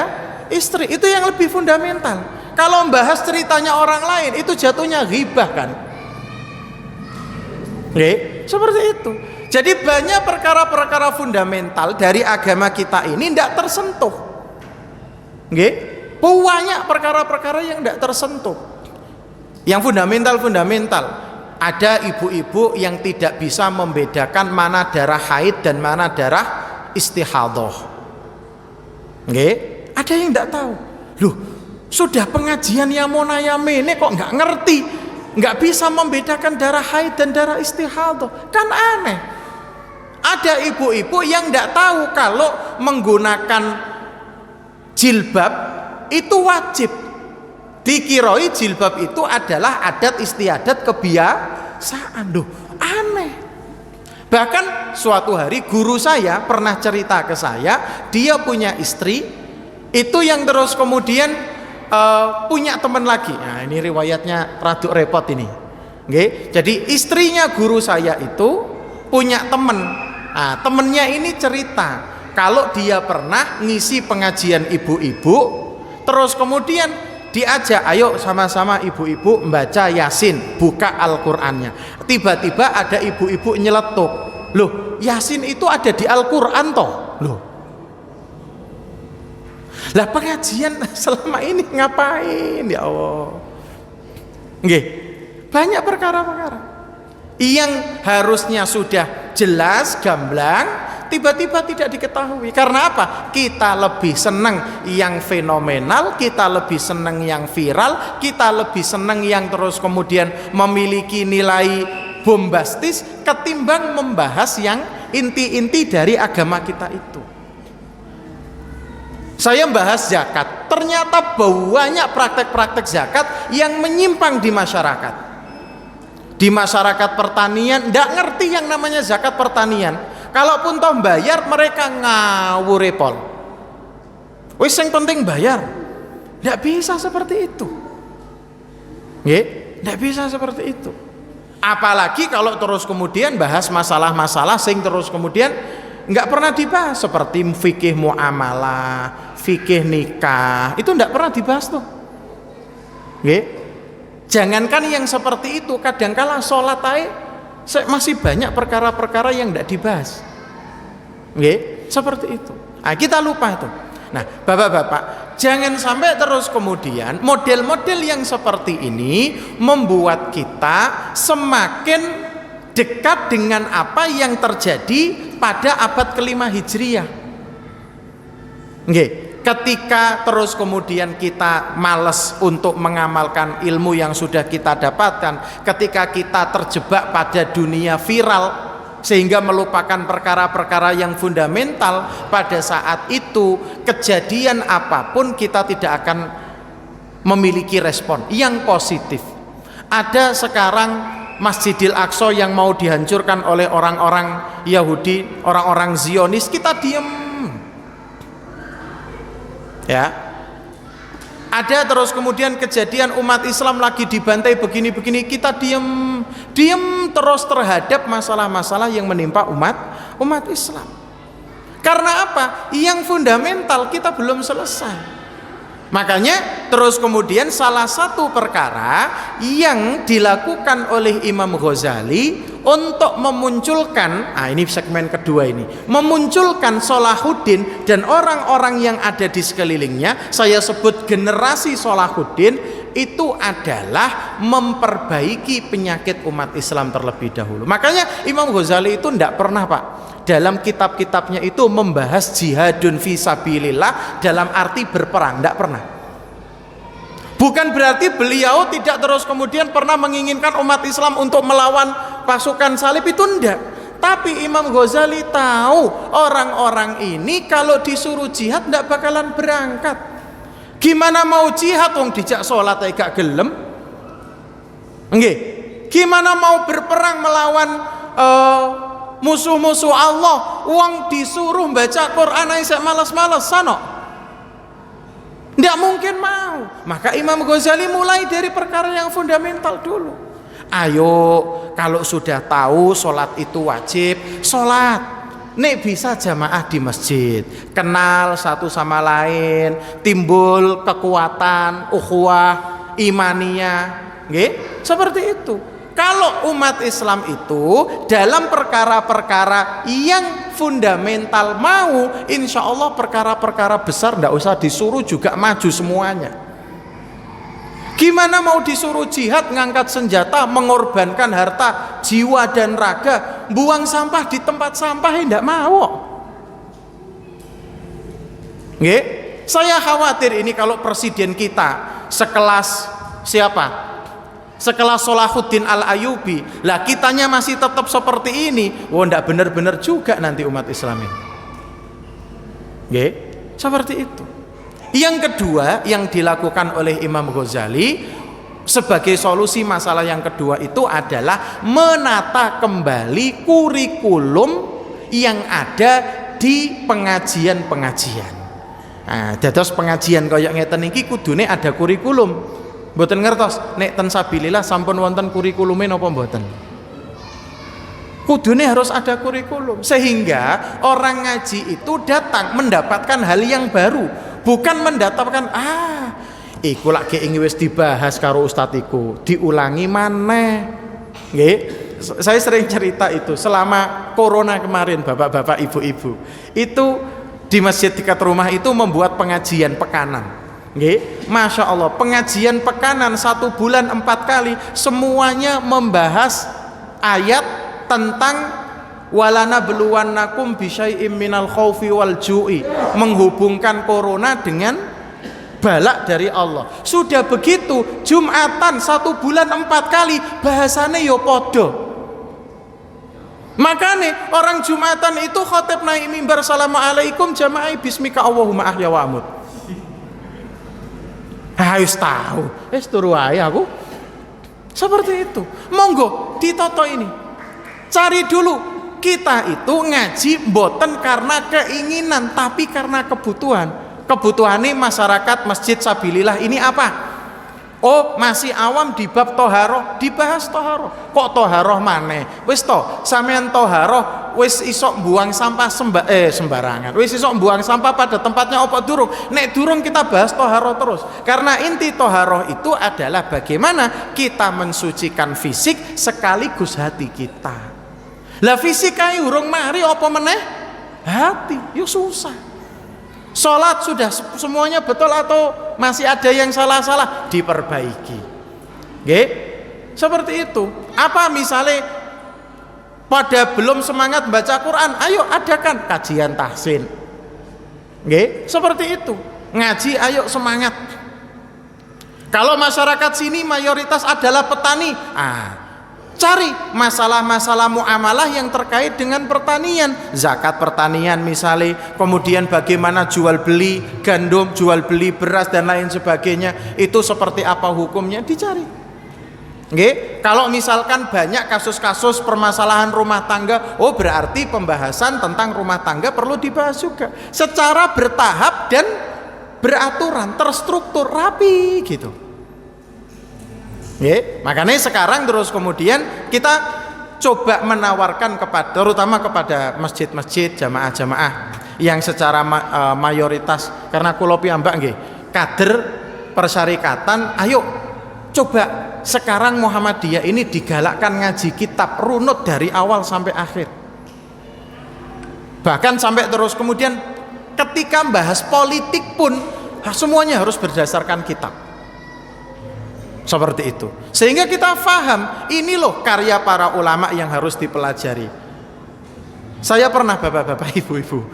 istri. Itu yang lebih fundamental. Kalau membahas ceritanya orang lain, itu jatuhnya ghibah kan. Seperti itu. Jadi banyak perkara-perkara fundamental dari agama kita ini tidak tersentuh. Banyak perkara-perkara yang tidak tersentuh. Yang fundamental. Ada ibu-ibu yang tidak bisa membedakan mana darah haid dan mana darah istihadhah. Ada yang tidak tahu. Loh, sudah pengajian yang monayame ini kok nggak ngerti, nggak bisa membedakan darah haid dan darah istihadhah. Kan aneh. Ada ibu-ibu yang tidak tahu kalau menggunakan jilbab itu wajib. Dikiroi jilbab itu adalah adat istiadat kebiasaan. Loh, aneh. Bahkan suatu hari guru saya pernah cerita ke saya, dia punya istri itu yang terus kemudian punya teman lagi. Nah, ini riwayatnya rada repot ini. Jadi istrinya guru saya itu punya teman. Nah, temennya ini cerita kalau dia pernah ngisi pengajian ibu-ibu, terus kemudian diajak, ayo sama-sama ibu-ibu membaca Yasin, buka Al-Qur'annya. Tiba-tiba ada ibu-ibu nyeletuk, loh Yasin itu ada di Al-Qur'an toh. Loh, lah pengajian selama ini ngapain ya Allah? Banyak perkara-perkara yang harusnya sudah jelas, gamblang, tiba-tiba tidak diketahui. Karena apa? Kita lebih senang yang fenomenal, kita lebih senang yang viral, kita lebih senang yang terus kemudian memiliki nilai bombastis ketimbang membahas yang inti-inti dari agama kita itu. Saya membahas zakat, ternyata banyak praktek-praktek zakat yang menyimpang di masyarakat. Di masyarakat pertanian tidak ngerti yang namanya zakat pertanian. Kalaupun toh bayar, mereka ngawur repol. Wis yang penting bayar. Tidak bisa seperti itu. Tidak bisa seperti itu. Apalagi kalau terus kemudian bahas masalah-masalah sing terus kemudian nggak pernah dibahas, seperti fikih muamalah, fikih nikah, itu nggak pernah dibahas tuh. Jangankan yang seperti itu, kadangkala sholat masih banyak perkara-perkara yang tidak dibahas. Seperti itu. Nah, kita lupa itu. Nah, bapak-bapak, jangan sampai terus kemudian model-model yang seperti ini membuat kita semakin dekat dengan apa yang terjadi pada abad kelima Hijriah. Ketika terus kemudian kita malas untuk mengamalkan ilmu yang sudah kita dapatkan, ketika kita terjebak pada dunia viral sehingga melupakan perkara-perkara yang fundamental, pada saat itu kejadian apapun kita tidak akan memiliki respon yang positif. Ada sekarang Masjidil Aqsa yang mau dihancurkan oleh orang-orang Yahudi, orang-orang Zionis, kita diem. Ya, ada terus kemudian kejadian umat Islam lagi dibantai begini-begini, kita diem terus terhadap masalah-masalah yang menimpa umat Islam. Karena apa? Yang fundamental kita belum selesai. Makanya terus kemudian salah satu perkara yang dilakukan oleh Imam Ghazali untuk memunculkan, ini segmen kedua ini, memunculkan Salahuddin dan orang-orang yang ada di sekelilingnya, saya sebut generasi Salahuddin, itu adalah memperbaiki penyakit umat Islam terlebih dahulu. Makanya Imam Ghazali itu tidak pernah, Pak, dalam kitab-kitabnya itu membahas jihadun fi sabilillah dalam arti berperang, tidak pernah. Bukan berarti beliau tidak terus kemudian pernah menginginkan umat Islam untuk melawan pasukan salib, itu enggak. Tapi Imam Ghazali tahu orang-orang ini kalau disuruh jihad enggak bakalan berangkat. Gimana mau jihad wong dijak sholat aja gak gelem? Gimana mau berperang melawan musuh-musuh Allah, wong disuruh baca Quran aja males-males sana. Tidak mungkin mau. Maka Imam Ghazali mulai dari perkara yang fundamental dulu. Ayo, kalau sudah tahu sholat itu wajib, sholat. Nek bisa jamaah di masjid, kenal satu sama lain, timbul kekuatan ukhuwah imaniyah, nggih? Seperti itu. Kalau umat Islam itu dalam perkara-perkara yang fundamental mau, insya Allah perkara-perkara besar tidak usah disuruh juga maju semuanya. Gimana mau disuruh jihad, ngangkat senjata, mengorbankan harta, jiwa dan raga, buang sampah di tempat sampah, tidak mau. Nggih? Saya khawatir ini kalau presiden kita sekelas siapa? Sekelas Salahuddin Al-Ayyubi, lah kitanya masih tetap seperti ini, ndak benar-benar juga nanti umat Islam ini. Nggih? Seperti itu. Yang kedua yang dilakukan oleh Imam Ghazali sebagai solusi masalah yang kedua itu adalah menata kembali kurikulum yang ada di pengajian-pengajian. Nah, dados pengajian kaya ngeten iki kudune ada kurikulum. Mboten ngertos nek ten sabilillah sampun wonten kurikulume napa mboten? Kudune harus ada kurikulum sehingga orang ngaji itu datang mendapatkan hal yang baru, bukan mendapatkan iku lagi ingin wis dibahas karo ustadziku, diulangi maneh. Nggih, saya sering cerita itu selama corona kemarin, bapak-bapak, ibu-ibu. Itu di masjid dekat rumah itu membuat pengajian pekanan. Nggih, Masya Allah, pengajian pekanan 1 bulan 4 kali semuanya membahas ayat tentang walana beluwannakum bisyai'im minal khaufi wal ju'i, menghubungkan corona dengan balak dari Allah. Sudah begitu Jumatan 1 bulan 4 kali bahasane yo podo. Makanya orang Jumatan itu khotib naik mimbar assalamualaikum jamaah bismika Allahumma ahya wa amut. Harus tahu, turu ae aku. Seperti itu. Monggo ditoto ini. Cari dulu. Kita itu ngaji mboten karena keinginan, tapi karena kebutuhan. Kebutuhannya masyarakat masjid sabilillah ini apa? Oh, masih awam di bab toharoh, dibahas toharoh. Kok toharoh maneh? Wis to, sampean toharoh wis isok buang sampah sembarangan. Wis isok buang sampah pada tempatnya apa durung? Nek durung kita bahas toharoh terus. Karena inti toharoh itu adalah bagaimana kita mensucikan fisik sekaligus hati kita. Lah fisik ae urung mari apa meneh? Hati, yo susah. Sholat sudah semuanya betul atau masih ada yang salah-salah, diperbaiki. Nggih? Seperti itu. Apa misalnya pada belum semangat baca Quran, ayo adakan kajian tahsin. Nggih? Seperti itu. Ngaji ayo semangat. Kalau masyarakat sini mayoritas adalah petani, cari masalah-masalah muamalah yang terkait dengan pertanian, zakat pertanian misalnya, kemudian bagaimana jual beli gandum, jual beli beras dan lain sebagainya, itu seperti apa hukumnya dicari. Nggih, kalau misalkan banyak kasus-kasus permasalahan rumah tangga, oh berarti pembahasan tentang rumah tangga perlu dibahas juga secara bertahap dan beraturan, terstruktur, rapi gitu. Ya, makanya sekarang terus kemudian kita coba menawarkan terutama kepada masjid-masjid jamaah-jamaah yang secara mayoritas karena kula piyambak nggih kader persyarikatan, ayo coba sekarang Muhammadiyah ini digalakkan ngaji kitab runut dari awal sampai akhir. Bahkan sampai terus kemudian ketika bahas politik pun semuanya harus berdasarkan kitab. Seperti itu. Sehingga kita paham, ini loh karya para ulama yang harus dipelajari. Saya pernah bapak-bapak, ibu-ibu,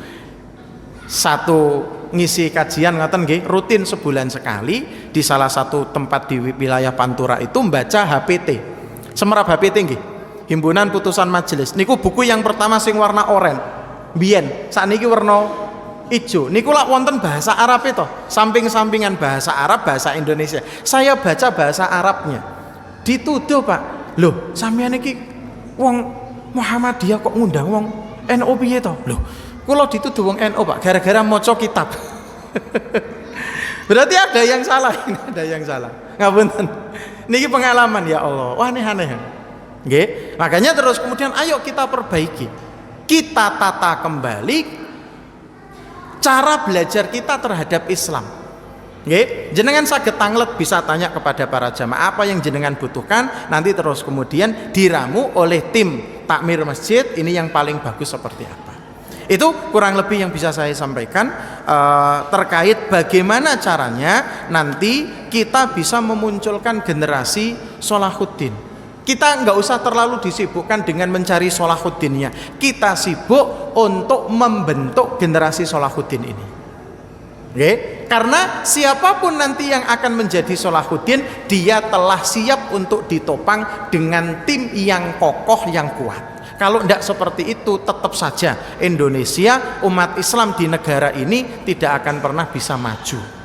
satu ngisi kajian ngoten nggih, rutin sebulan sekali di salah satu tempat di wilayah Pantura itu membaca HPT. Semerap HPT nggih. Himpunan Putusan Majelis. Niku buku yang pertama sing warna oranye. Biyen, sakniki warna ijo. Niku lak wonten bahasa Arab itu, samping-sampingan bahasa Arab, bahasa Indonesia. Saya baca bahasa Arabnya. Dituduh, Pak. Loh, sampeyan iki wong Muhammadiyah kok ngundang wong NU piye to? Loh, kula dituduh wong NU, Pak, gara-gara maca kitab. Berarti ada yang salah, ini ada yang salah. Ngapunten. Niki pengalaman ya Allah. Wah aneh-aneh. Nggih. Makanya terus kemudian ayo kita perbaiki. Kita tata kembali cara belajar kita terhadap Islam. Nggih, jenengan saged tanglet bisa tanya kepada para jamaah apa yang jenengan butuhkan, nanti terus kemudian diramu oleh tim takmir masjid ini yang paling bagus seperti apa. Itu kurang lebih yang bisa saya sampaikan terkait bagaimana caranya nanti kita bisa memunculkan generasi Sholahuddin. Kita nggak usah terlalu disibukkan dengan mencari Sholahuddinnya, kita sibuk untuk membentuk generasi Sholahuddin ini. Okay? Karena siapapun nanti yang akan menjadi Sholahuddin, dia telah siap untuk ditopang dengan tim yang kokoh, yang kuat. Kalau tidak seperti itu, tetap saja Indonesia, umat Islam di negara ini tidak akan pernah bisa maju.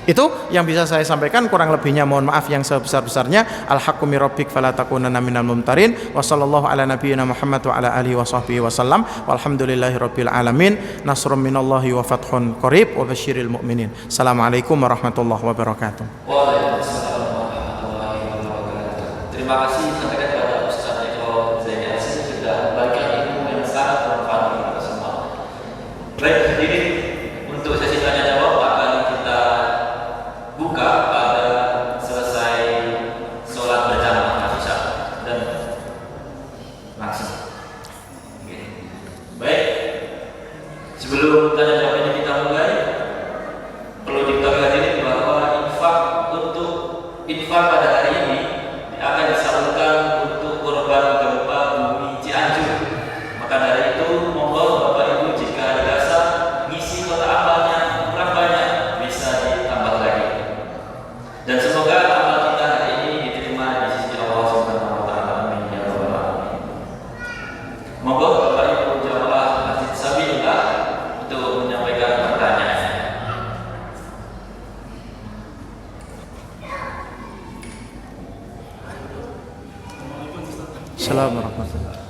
Itu yang bisa saya sampaikan, kurang lebihnya mohon maaf yang sebesar-besarnya. Al-haqqu mir rabbik fala takunanna minal mumtarin. Wa sallallahu ala nabiyyina Muhammad wa ala alihi wa sahbihi wasallam. Walhamdulillahi rabbil alamin. Nasrun minallahi wa fathun qarib wa basyiril mu'minin. Assalamualaikum warahmatullahi wabarakatuh. Waalaikumsalam warahmatullahi wabarakatuh. Terima kasih sampaikan kepada Ustaz Eko Zaini Aziz sudah bagikan ilmu yang sangat bermanfaat bagi kita semua. Baik, jadi untuk sesi tanya jawab akan kita buka pada selesai sholat berjamaah Isya dan langsung. Baik, sebelum tanya jawab ini kita mulai, perlu diketahui hadirin bahwa infak pada hari ini akan disalurkan untuk korban gempa bumi Cianjur. Maka dari itu monggo Bapak Ibu jika dirasa ngisi kota amalnya kurang banyak bisa ditambah lagi. Dan semoga amal kita hari ini diterima di sisi Allah Subhanahu wa taala. Amin ya rabbal alamin. Monggo Bapak Ibu jamaah Masjid Sabilullah untuk menyampaikan pertanyaan. Assalamualaikum warahmatullahi wabarakatuh.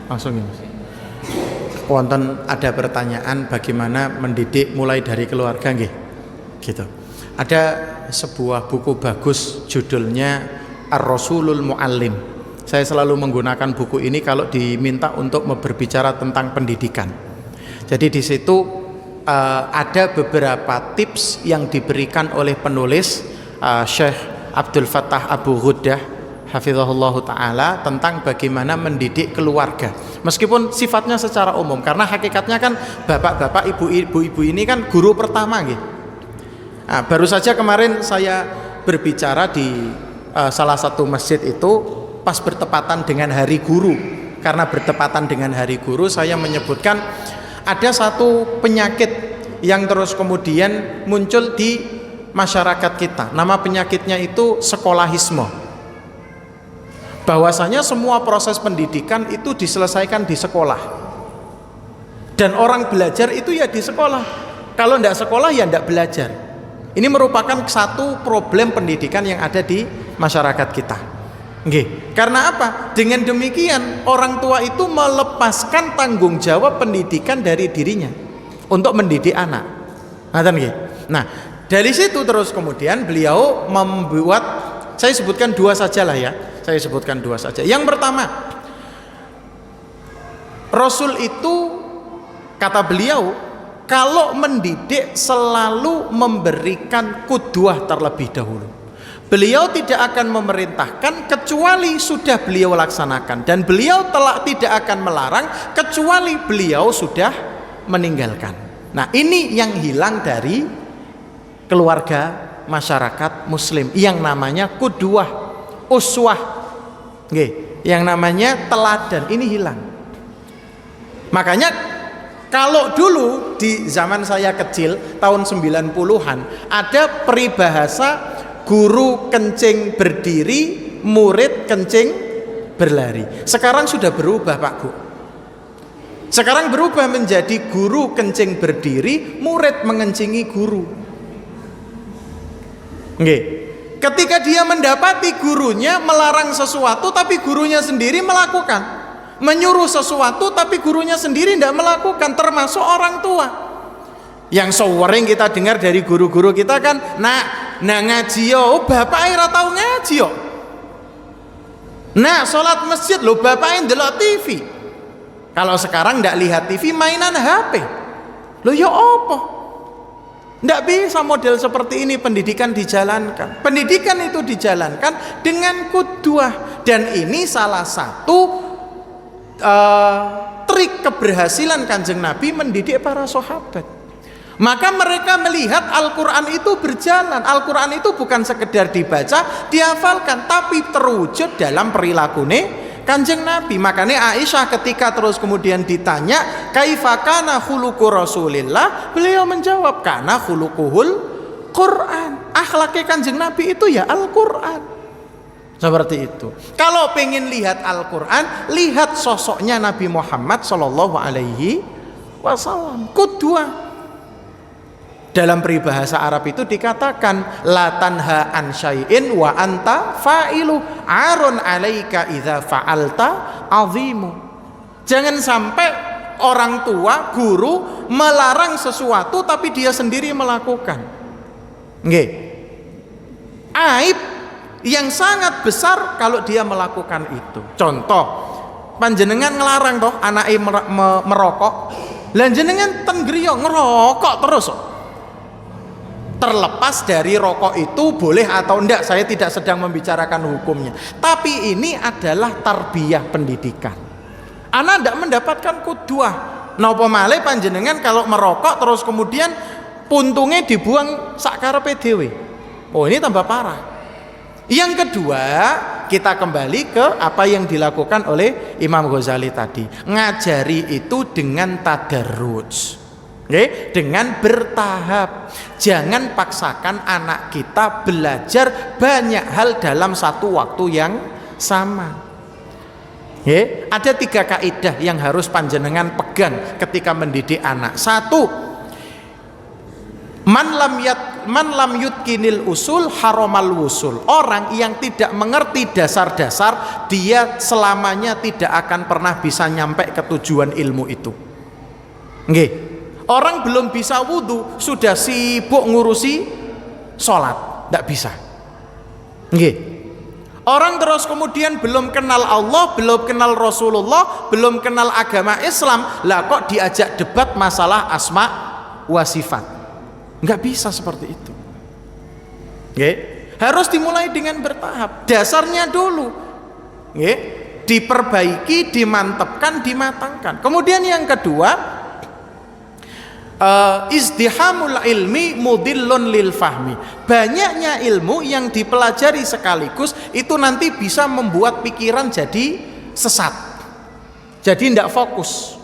Langsung ya Mas. Wonten ada pertanyaan bagaimana mendidik mulai dari keluarga nggih? Gitu. Ada sebuah buku bagus judulnya Ar-Rasulul Muallim. Saya selalu menggunakan buku ini kalau diminta untuk berbicara tentang pendidikan. Jadi di situ ada beberapa tips yang diberikan oleh penulis Syekh Abdul Fattah Abu Ghuddah hafizahullah ta'ala tentang bagaimana mendidik keluarga, meskipun sifatnya secara umum, karena hakikatnya kan bapak-bapak, ibu-ibu ini kan guru pertama gitu. Nah, baru saja kemarin saya berbicara di salah satu masjid itu pas bertepatan dengan hari guru. Karena bertepatan dengan hari guru, saya menyebutkan ada satu penyakit yang terus kemudian muncul di masyarakat kita. Nama penyakitnya itu sekolahisme. Bahwasanya semua proses pendidikan itu diselesaikan di sekolah, dan orang belajar itu ya di sekolah. Kalau tidak sekolah ya tidak belajar. Ini merupakan satu problem pendidikan yang ada di masyarakat kita. Nggih. Karena apa? Dengan demikian orang tua itu melepaskan tanggung jawab pendidikan dari dirinya untuk mendidik anak. Nah, dari situ terus kemudian beliau membuat, saya sebutkan dua saja lah ya. Saya sebutkan dua saja. Yang pertama, Rasul itu kata beliau kalau mendidik selalu memberikan qudwah terlebih dahulu. Beliau tidak akan memerintahkan kecuali sudah beliau laksanakan, dan beliau tidak akan melarang kecuali beliau sudah meninggalkan. Nah, ini yang hilang dari keluarga masyarakat muslim, yang namanya qudwah, uswah. Yang namanya teladan ini hilang. Makanya Kalau dulu di zaman saya kecil tahun 90-an ada peribahasa guru kencing berdiri, murid kencing berlari. Sekarang sudah berubah Pak Bu. Sekarang berubah menjadi guru kencing berdiri, murid mengencingi guru. Nggih. Ketika dia mendapati gurunya melarang sesuatu tapi gurunya sendiri melakukan, menyuruh sesuatu tapi gurunya sendiri tidak melakukan, termasuk orang tua. Yang sering kita dengar dari guru-guru kita kan, nak ngaji yo, bapak ora tau ngaji yo. Nah, sholat masjid lo bapak ndelok TV. Kalau sekarang tidak lihat TV, mainan HP. Lo ya apa? Tidak bisa model seperti ini pendidikan dijalankan. Pendidikan itu dijalankan dengan qudwah, dan ini salah satu trik keberhasilan Kanjeng Nabi mendidik para sahabat. Maka mereka melihat Al-Quran itu berjalan. Al-Quran itu bukan sekedar dibaca, dihafalkan, tapi terwujud dalam perilakunya Kanjeng Nabi. Makanya Aisyah ketika terus kemudian ditanya kaifa kana khuluqu Rasulillah, beliau menjawab kana khuluquhul Quran. Akhlaknya Kanjeng Nabi itu ya Al-Quran. Seperti itu. Kalau pengen lihat Al-Quran, lihat sosoknya Nabi Muhammad Sallallahu Alaihi Wasallam. Qudwah. Dalam peribahasa Arab itu dikatakan la tanha an syai'in wa anta fa'ilu arun 'alaika idza fa'alta 'azimu. Jangan sampai orang tua, guru melarang sesuatu tapi dia sendiri melakukan. Nggih. Aib yang sangat besar kalau dia melakukan itu. Contoh, panjenengan ngelarang toh anake merokok. Lan jenengan ten griya ngerokok terus. Terlepas dari rokok itu boleh atau enggak, saya tidak sedang membicarakan hukumnya. Tapi ini adalah tarbiyah pendidikan. Anak tidak mendapatkan qudwah. Napa malih panjenengan kalau merokok terus kemudian puntungnya dibuang sakarepe dhewe. Oh, ini tambah parah. Yang kedua, kita kembali ke apa yang dilakukan oleh Imam Ghazali tadi. Ngajari itu dengan tadarruj. Okay? Dengan bertahap. Jangan paksakan anak kita belajar banyak hal dalam satu waktu yang sama. Okay? Ada 3 kaidah yang harus panjenengan pegang ketika mendidik anak. 1, Man lam yutkinil usul haramal wusul. Orang yang tidak mengerti dasar-dasar, dia selamanya tidak akan pernah bisa nyampe ke tujuan ilmu itu. Nggih. Orang belum bisa wudhu sudah sibuk ngurusi sholat, tidak bisa. Nggih. Orang terus kemudian belum kenal Allah, belum kenal Rasulullah, belum kenal agama Islam, lah kok diajak debat masalah asma wa sifat. Nggak bisa seperti itu. Nggih. Harus dimulai dengan bertahap. Dasarnya dulu. Nggih. Diperbaiki, dimantapkan, dimatangkan. Kemudian yang kedua, izdihamul ilmi mudillun lil fahmi. Banyaknya ilmu yang dipelajari sekaligus itu nanti bisa membuat pikiran jadi sesat, jadi tidak fokus.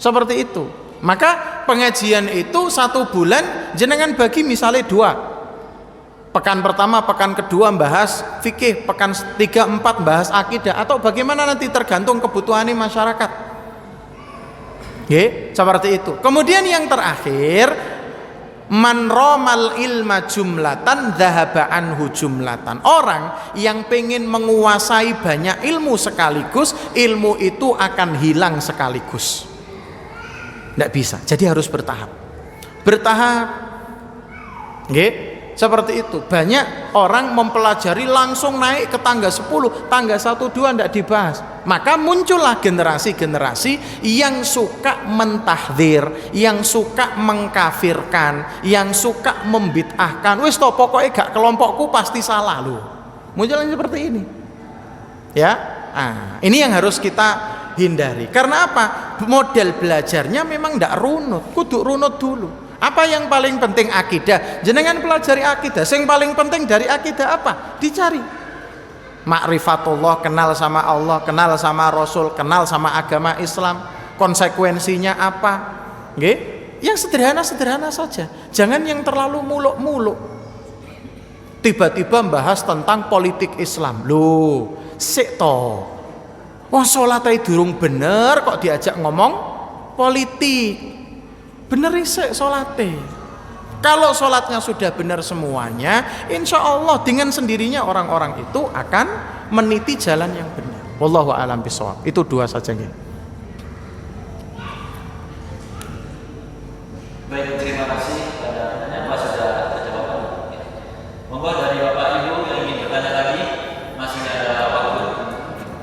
Seperti itu. Maka pengajian itu 1 bulan jenengan bagi misalnya 2. Pekan pertama, pekan kedua bahas fikih, pekan 3, 4 bahas akidah, atau bagaimana nanti tergantung kebutuhan masyarakat. Oke, seperti itu. Kemudian yang terakhir, man romal ilma jumlatan dhahaba anhu jumlatan. Orang yang pengen menguasai banyak ilmu sekaligus, ilmu itu akan hilang sekaligus. Tidak bisa. Jadi harus bertahap. Bertahap. Oke, seperti itu. Banyak orang mempelajari langsung naik ke tangga 10, tangga 1, 2 tidak dibahas. Maka muncullah generasi-generasi yang suka mentahdzir, yang suka mengkafirkan, yang suka membid'ahkan. Wis to pokoknya gak kelompokku pasti salah loh. Munculnya seperti ini. Ya. Nah, ini yang harus kita hindari. Karena apa? Model belajarnya memang tidak runut, kudu runut dulu. Apa yang paling penting? Akidah. Jenengan pelajari akidah. Yang paling penting dari akidah apa? Dicari ma'rifatullah, kenal sama Allah, kenal sama Rasul, kenal sama agama Islam. konsekuensinya apa. Nggih? Yang sederhana-sederhana saja. Jangan yang terlalu muluk-muluk. Tiba-tiba bahas tentang politik Islam. Loh, sik to. Wong salate durung bener kok diajak ngomong politik. Bener sik salate. Kalau sholatnya sudah benar semuanya, insya Allah dengan sendirinya orang-orang itu akan meniti jalan yang benar. Wallahu a'lam bishawab. Itu dua saja. Baik, terima kasih pada pertanyaan. Mas sudah terjawab. Monggo dari Bapak Ibu yang ingin bertanya lagi, masih ada waktu.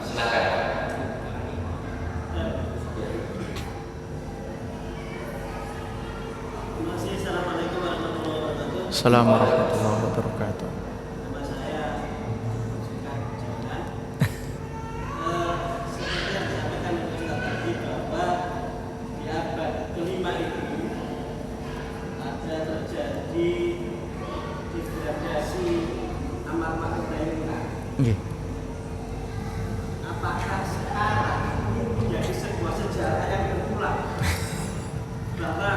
Silakan. Assalamualaikum warahmatullahi wabarakatuh. Assalamualaikum warahmatullahi wabarakatuh. Nama saya Sukan Jalan. Seperti yang disampaikan Ustaz tadi bahwa di abad kelima itu ada terjadi degradasi amar ma'ruf nahi munkar. Nggih. Apakah sekarang ini menjadi sebuah sejarah yang berulang bahwa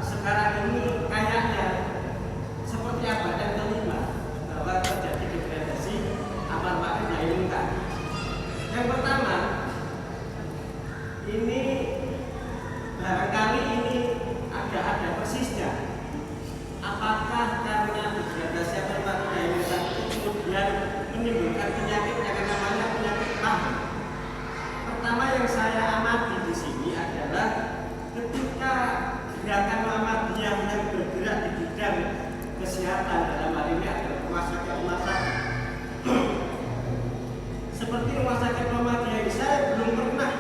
sekarang ini kayaknya seperti abad yang kelima bahwa terjadi degradasi amar ma'ruf nahi munkar. Yang pertama, ini barangkali ini agak ada persisnya. Apakah karena degradasi amar ma'ruf nahi munkar itu kemudian menimbulkan penyakit yang namanya penyakit paham? Pertama yang saya amati di sini adalah ketika gerakan Muhammadiyah yang bergerak di bidang kesehatan, dalam hal ini adalah rumah sakit. Seperti rumah sakit Muhammadiyah ini, saya belum pernah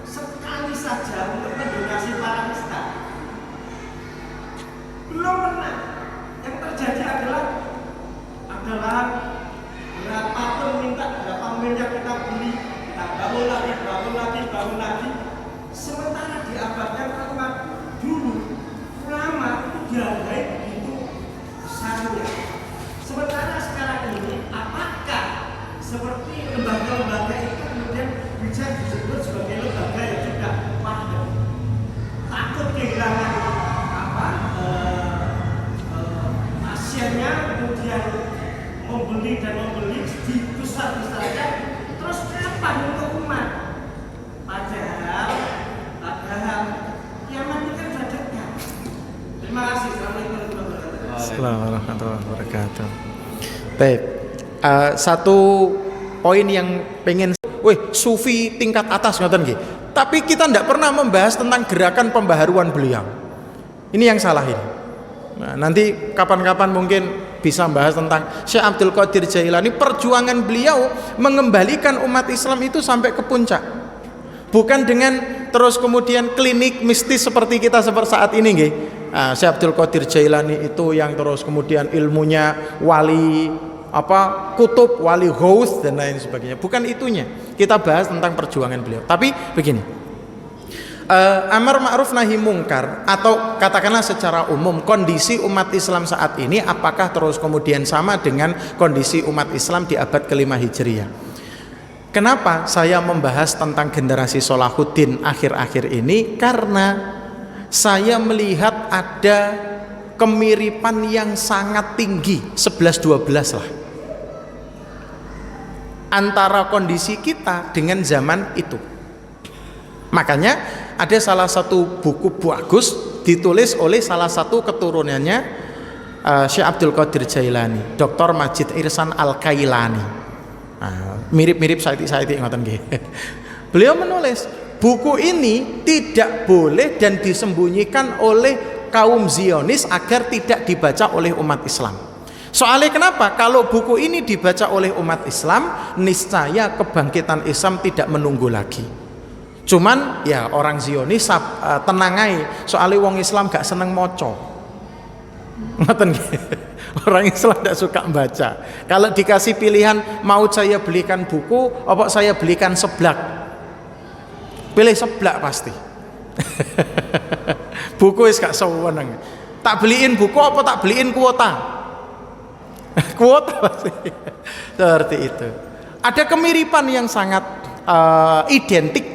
sekali saja untuk mendonasi Paramista. Belum pernah. Yang terjadi adalah berapapun minta, berapa minyak kita beli, kita bangun lagi. Sementara di abad yang kelima dulu ulama itu dihargai begitu besarnya. Sementara sekarang ini apakah seperti lembaga-lembaga itu kemudian bisa disebut sebagai lembaga yang juga paham, takut kehilangan pasiennya, kemudian membeli dibesar-besarkan, terus kapan untuk umat? Padahal kiamat ini kan sudah dekat. Terima kasih. Assalamualaikum warahmatullahi wabarakatuh. Baik, satu poin yang pengen, sufi tingkat atas ngoten nggih. Tapi kita tidak pernah membahas tentang gerakan pembaharuan beliau. Ini yang salah ini. Nah, nanti kapan-kapan mungkin bisa bahas tentang Syekh Abdul Qadir Jailani. Perjuangan beliau mengembalikan umat Islam itu sampai ke puncak. Bukan dengan terus kemudian klinik mistis seperti kita seperti saat ini nggih. Syekh Abdul Qadir Jailani itu yang terus kemudian ilmunya wali kutub, wali ghaus dan lain sebagainya. Bukan itunya. Kita bahas tentang perjuangan beliau. Tapi begini. Amar ma'ruf nahi mungkar atau katakanlah secara umum kondisi umat Islam saat ini apakah terus kemudian sama dengan kondisi umat Islam di abad kelima Hijriah? Kenapa saya membahas tentang generasi Salahuddin akhir-akhir ini? Karena saya melihat ada kemiripan yang sangat tinggi, 11-12 lah, antara kondisi kita dengan zaman itu. Makanya ada salah satu buku bagus ditulis oleh salah satu keturunannya Syekh Abdul Qadir Jailani, Dr. Majid Irsan Al-Kailani. Mirip-mirip Saiti ngoten nggih. Beliau menulis buku ini tidak boleh dan disembunyikan oleh kaum Zionis agar tidak dibaca oleh umat Islam. Soalnya kenapa? Kalau buku ini dibaca oleh umat Islam, niscaya kebangkitan Islam tidak menunggu lagi. Cuman ya orang Zionis tenang aja, soalnya wong Islam gak seneng moco. Ngoten nggih. Orang Islam tidak suka baca. Kalau dikasih pilihan, mau saya belikan buku apa saya belikan seblak? Pilih seblak pasti. Buku wis gak sewenang. Tak beliin buku apa tak beliin kuota? Kuota pasti. Seperti itu. Ada kemiripan yang sangat identik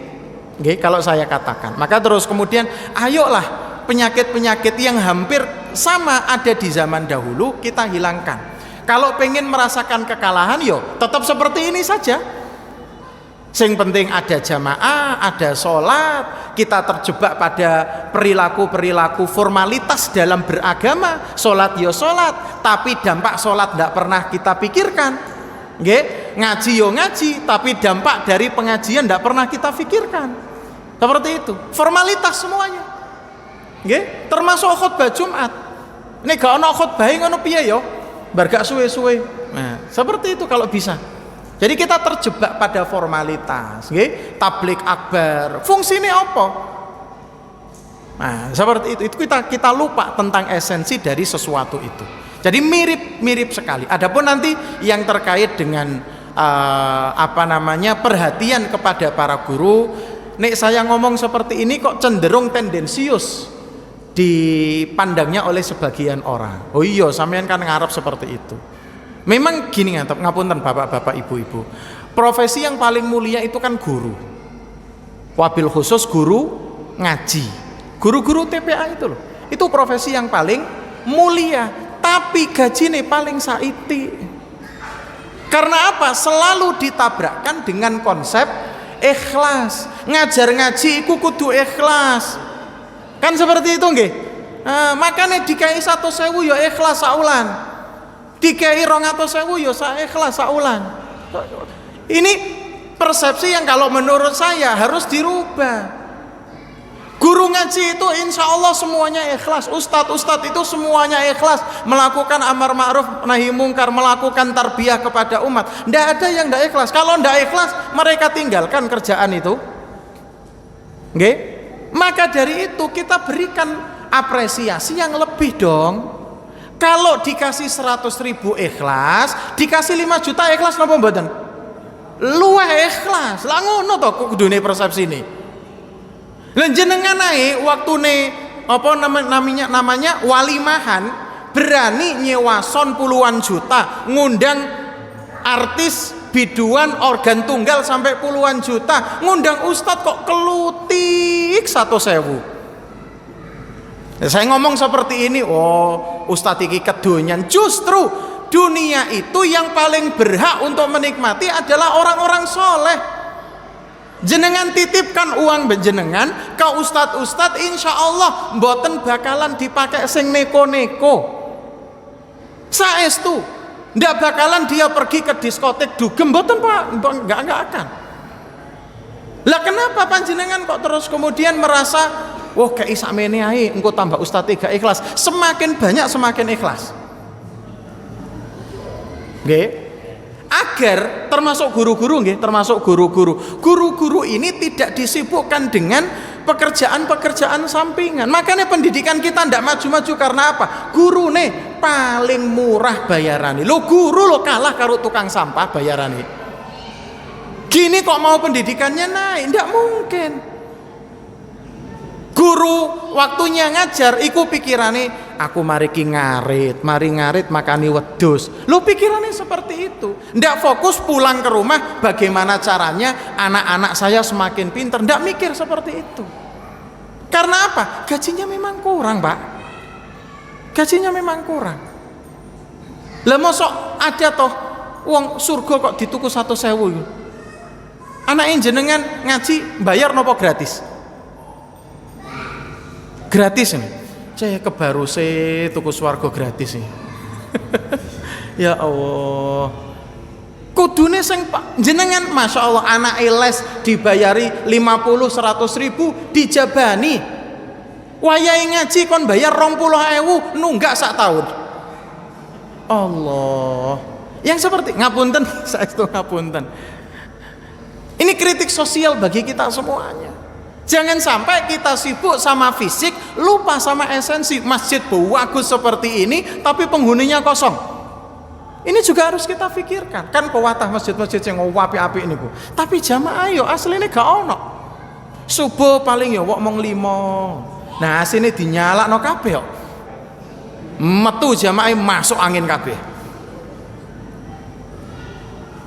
Nggih, kalau saya katakan. Maka terus kemudian ayolah penyakit-penyakit yang hampir sama ada di zaman dahulu kita hilangkan. Kalau pengen merasakan kekalahan, yo tetap seperti ini saja. Sing penting ada jamaah, ada sholat. Kita terjebak pada perilaku-perilaku formalitas dalam beragama. Sholat yo sholat, tapi dampak sholat tidak pernah kita pikirkan. Nggih, ngaji yo ngaji, tapi dampak dari pengajian tidak pernah kita pikirkan. Seperti itu, formalitas semuanya. Nggih, termasuk khutbah Jumat. Ini gak ono khutbah ngono piye yo? Bar gak suwe-suwe. Nah, seperti itu kalau bisa. Jadi kita terjebak pada formalitas, nggih? Tablik akbar. Fungsinya apa? Nah, seperti itu kita lupa tentang esensi dari sesuatu itu. Jadi mirip sekali. Adapun nanti yang terkait dengan perhatian kepada para guru, nek saya ngomong seperti ini kok cenderung tendensius dipandangnya oleh sebagian orang. Oh iya, sampean kan ngarep seperti itu. Memang gini ngapunten bapak-bapak, ibu-ibu. Profesi yang paling mulia itu kan guru. Wabil khusus guru ngaji. Guru-guru TPA itu loh. Itu profesi yang paling mulia, tapi gajinya paling saiti. Karena apa? Selalu ditabrakkan dengan konsep ikhlas. Ngajar ngaji iku kudu ikhlas. Kan seperti itu nggih. Makanya dikai 100.000 ya ikhlas saulan. Dikai 200.000 ya ikhlas saulan. Ini persepsi yang kalau menurut saya harus dirubah. Guru ngaji itu insya Allah semuanya ikhlas. Ustadz itu semuanya ikhlas, melakukan amar ma'ruf nahi mungkar, melakukan tarbiyah kepada umat. Tidak ada yang tidak ikhlas. Kalau tidak ikhlas, mereka tinggalkan kerjaan itu. Nggih? Maka dari itu kita berikan apresiasi yang lebih dong. Kalau dikasih 100.000 ikhlas, dikasih 5 juta ikhlas napa mboten? Luwih ikhlas. Lah ngono to kudune persepsi ini. Lah jenengan ae waktune namanya walimahan berani nyewa son puluhan juta, ngundang artis biduan organ tunggal sampai puluhan juta, ngundang ustadz kok kelutik 100.000. Saya ngomong seperti ini, oh ustadz iki kedonyan. Justru dunia itu yang paling berhak untuk menikmati adalah orang-orang soleh. Jenengan titipkan uang benjenengan ke ustadz-ustadz, insya Allah mboten bakalan dipakai sing neko-neko. Saestu ndak bakalan dia pergi ke diskotek dugem, mboten Pak, enggak akan. Lah kenapa panjenengan kok terus kemudian merasa wah kayak sakmene ae engko tambah ustadz gak ikhlas. Semakin banyak semakin ikhlas. Nggih. Agar termasuk guru-guru nggih, termasuk guru-guru. Guru-guru ini tidak disibukkan dengan pekerjaan-pekerjaan sampingan. Makanya pendidikan kita ndak maju-maju karena apa? Guru nih paling murah bayarane. Lo guru lo kalah karo tukang sampah bayarane. Gini kok mau pendidikannya naik? Ndak mungkin. Guru waktunya ngajar iku pikirane aku mari ngarit makani wedhus. Lu pikirannya seperti itu. Ndak fokus pulang ke rumah bagaimana caranya anak-anak saya semakin pinter. Ndak mikir seperti itu. Karena apa? Gajinya memang kurang, Pak. Gajinya memang kurang. Lah mosok ada toh wong surga kok dituku 100.000. Anake jenengan ngaji bayar nopo gratis? Gratis nih. Saya kebaruse tuku swarga gratis nih. Ya Allah. Kudune sing Pak jenengan Masya Allah anak les dibayari 50-100.000 dijabani. Wayahe ngaji kon bayar 20.000 nunggak sak tahun. Allah. Yang seperti ngapunten, saestu ngapunten. Ini kritik sosial bagi kita semuanya. Jangan sampai kita sibuk sama fisik, lupa sama esensi. Masjid bagus seperti ini, tapi penghuninya kosong. Ini juga harus kita pikirkan. Kan pewatah masjid-masjid yang api-api ini Bu. Tapi jamaah yo aslinya gak ono. Subuh paling yo wong mong 5. Nah sini dinyalakno kabeh yo. Metu jamaah masuk angin kabeh.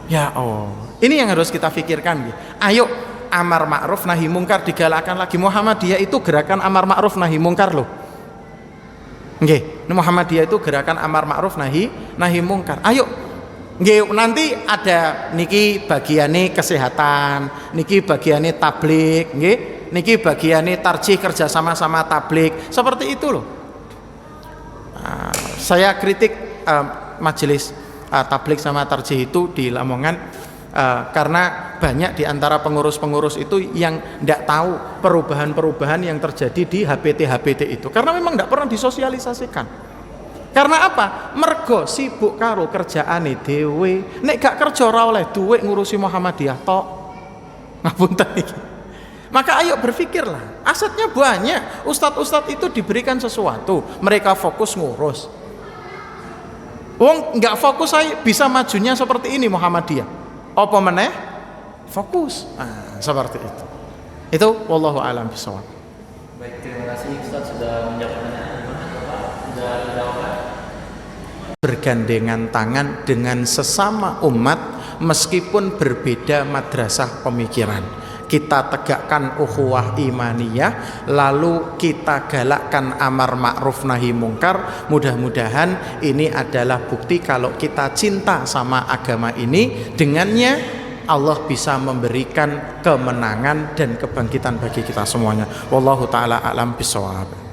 Ya Allah. Ini yang harus kita pikirkan. Ayo amar ma'ruf nahi mungkar digalakkan lagi. Muhammadiyah itu gerakan amar ma'ruf nahi mungkar loh. Nggih, Muhammadiyah itu gerakan amar ma'ruf nahi mungkar. Ayo nggih, nanti ada niki bagiane kesehatan, niki bagiane tablik, nggih, niki bagiane tarjih kerja sama-sama tablik. Seperti itu loh. Saya kritik majelis tablik sama tarjih itu di Lamongan karena banyak di antara pengurus-pengurus itu yang tidak tahu perubahan-perubahan yang terjadi di HPT itu, karena memang tidak pernah disosialisasikan. Karena apa? Mergo sibuk karo kerjaane dhewe, nek gak kerja ora oleh duit ngurusi Muhammadiyah tok. Ngapunten iki. Maka ayo berpikirlah, asetnya banyak. Ustadz-ustadz itu diberikan sesuatu, mereka fokus ngurus. Wong nggak fokus saya bisa majunya seperti ini Muhammadiyah. Apa meneh? Fokus. Seperti itu. Itu wallahu a'lam bishawab. Baik, terima kasih Ustaz sudah menjawab pertanyaan. Bapak sudah dijawab. Bergandengan tangan dengan sesama umat meskipun berbeda madrasah pemikiran. Kita tegakkan ukhuwah imaniyah, lalu kita galakkan amar ma'ruf nahi mungkar. Mudah-mudahan ini adalah bukti kalau kita cinta sama agama ini, dengannya Allah bisa memberikan kemenangan dan kebangkitan bagi kita semuanya. Wallahu ta'ala a'lam bishawab.